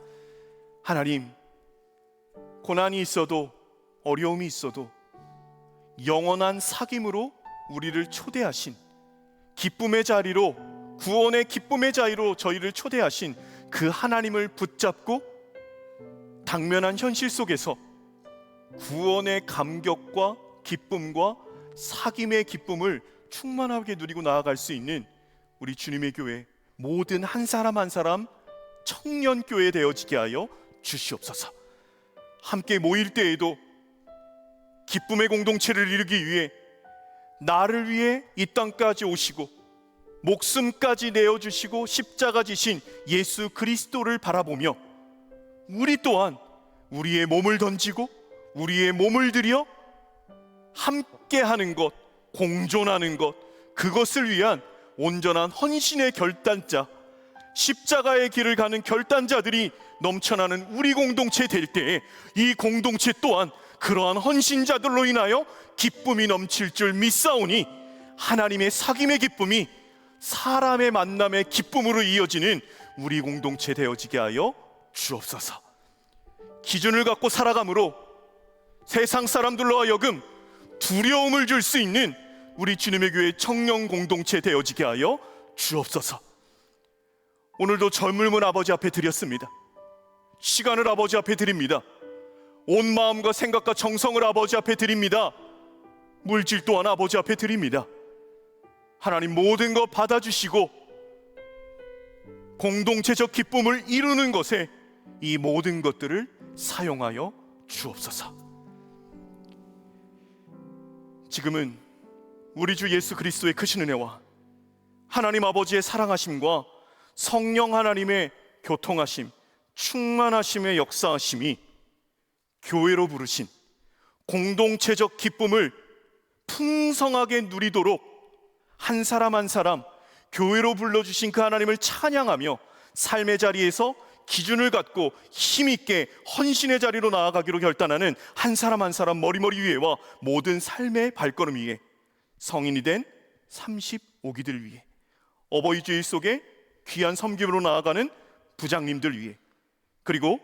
하나님, 고난이 있어도 어려움이 있어도 영원한 사귐으로 우리를 초대하신, 기쁨의 자리로, 구원의 기쁨의 자리로 저희를 초대하신 그 하나님을 붙잡고 당면한 현실 속에서 구원의 감격과 기쁨과 사귐의 기쁨을 충만하게 누리고 나아갈 수 있는 우리 주님의 교회 모든 한 사람 한 사람 청년교회 되어지게 하여 주시옵소서. 함께 모일 때에도 기쁨의 공동체를 이루기 위해 나를 위해 이 땅까지 오시고 목숨까지 내어주시고 십자가 지신 예수 그리스도를 바라보며 우리 또한 우리의 몸을 던지고 우리의 몸을 들여 함께하는 것, 공존하는 것, 그것을 위한 온전한 헌신의 결단자, 십자가의 길을 가는 결단자들이 넘쳐나는 우리 공동체 될 때에 이 공동체 또한 그러한 헌신자들로 인하여 기쁨이 넘칠 줄 믿사오니 하나님의 사귐의 기쁨이 사람의 만남의 기쁨으로 이어지는 우리 공동체 되어지게 하여 주옵소서. 기준을 갖고 살아감으로 세상 사람들로 하여금 두려움을 줄 수 있는 우리 주님의 교회 청년 공동체 되어지게 하여 주옵소서. 오늘도 젊은 아버지 앞에 드렸습니다. 시간을 아버지 앞에 드립니다. 온 마음과 생각과 정성을 아버지 앞에 드립니다. 물질 또한 아버지 앞에 드립니다. 하나님, 모든 것 받아주시고 공동체적 기쁨을 이루는 것에 이 모든 것들을 사용하여 주옵소서. 지금은 우리 주 예수 그리스도의 크신 은혜와 하나님 아버지의 사랑하심과 성령 하나님의 교통하심, 충만하심의 역사하심이 교회로 부르신 공동체적 기쁨을 풍성하게 누리도록 한 사람 한 사람 교회로 불러주신 그 하나님을 찬양하며 삶의 자리에서 기준을 갖고 힘있게 헌신의 자리로 나아가기로 결단하는 한 사람 한 사람 머리머리 위에와 모든 삶의 발걸음 위에 성인이 된 35기들 위해, 어버이 주일 속에 귀한 섬김으로 나아가는 부장님들 위해, 그리고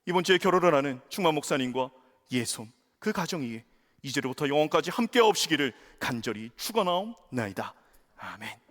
이번 주에 결혼을 하는 충만 목사님과 예솜 그 가정 위해 이제로부터 영원까지 함께 없시기를 간절히 축원하옵나이다. 아멘.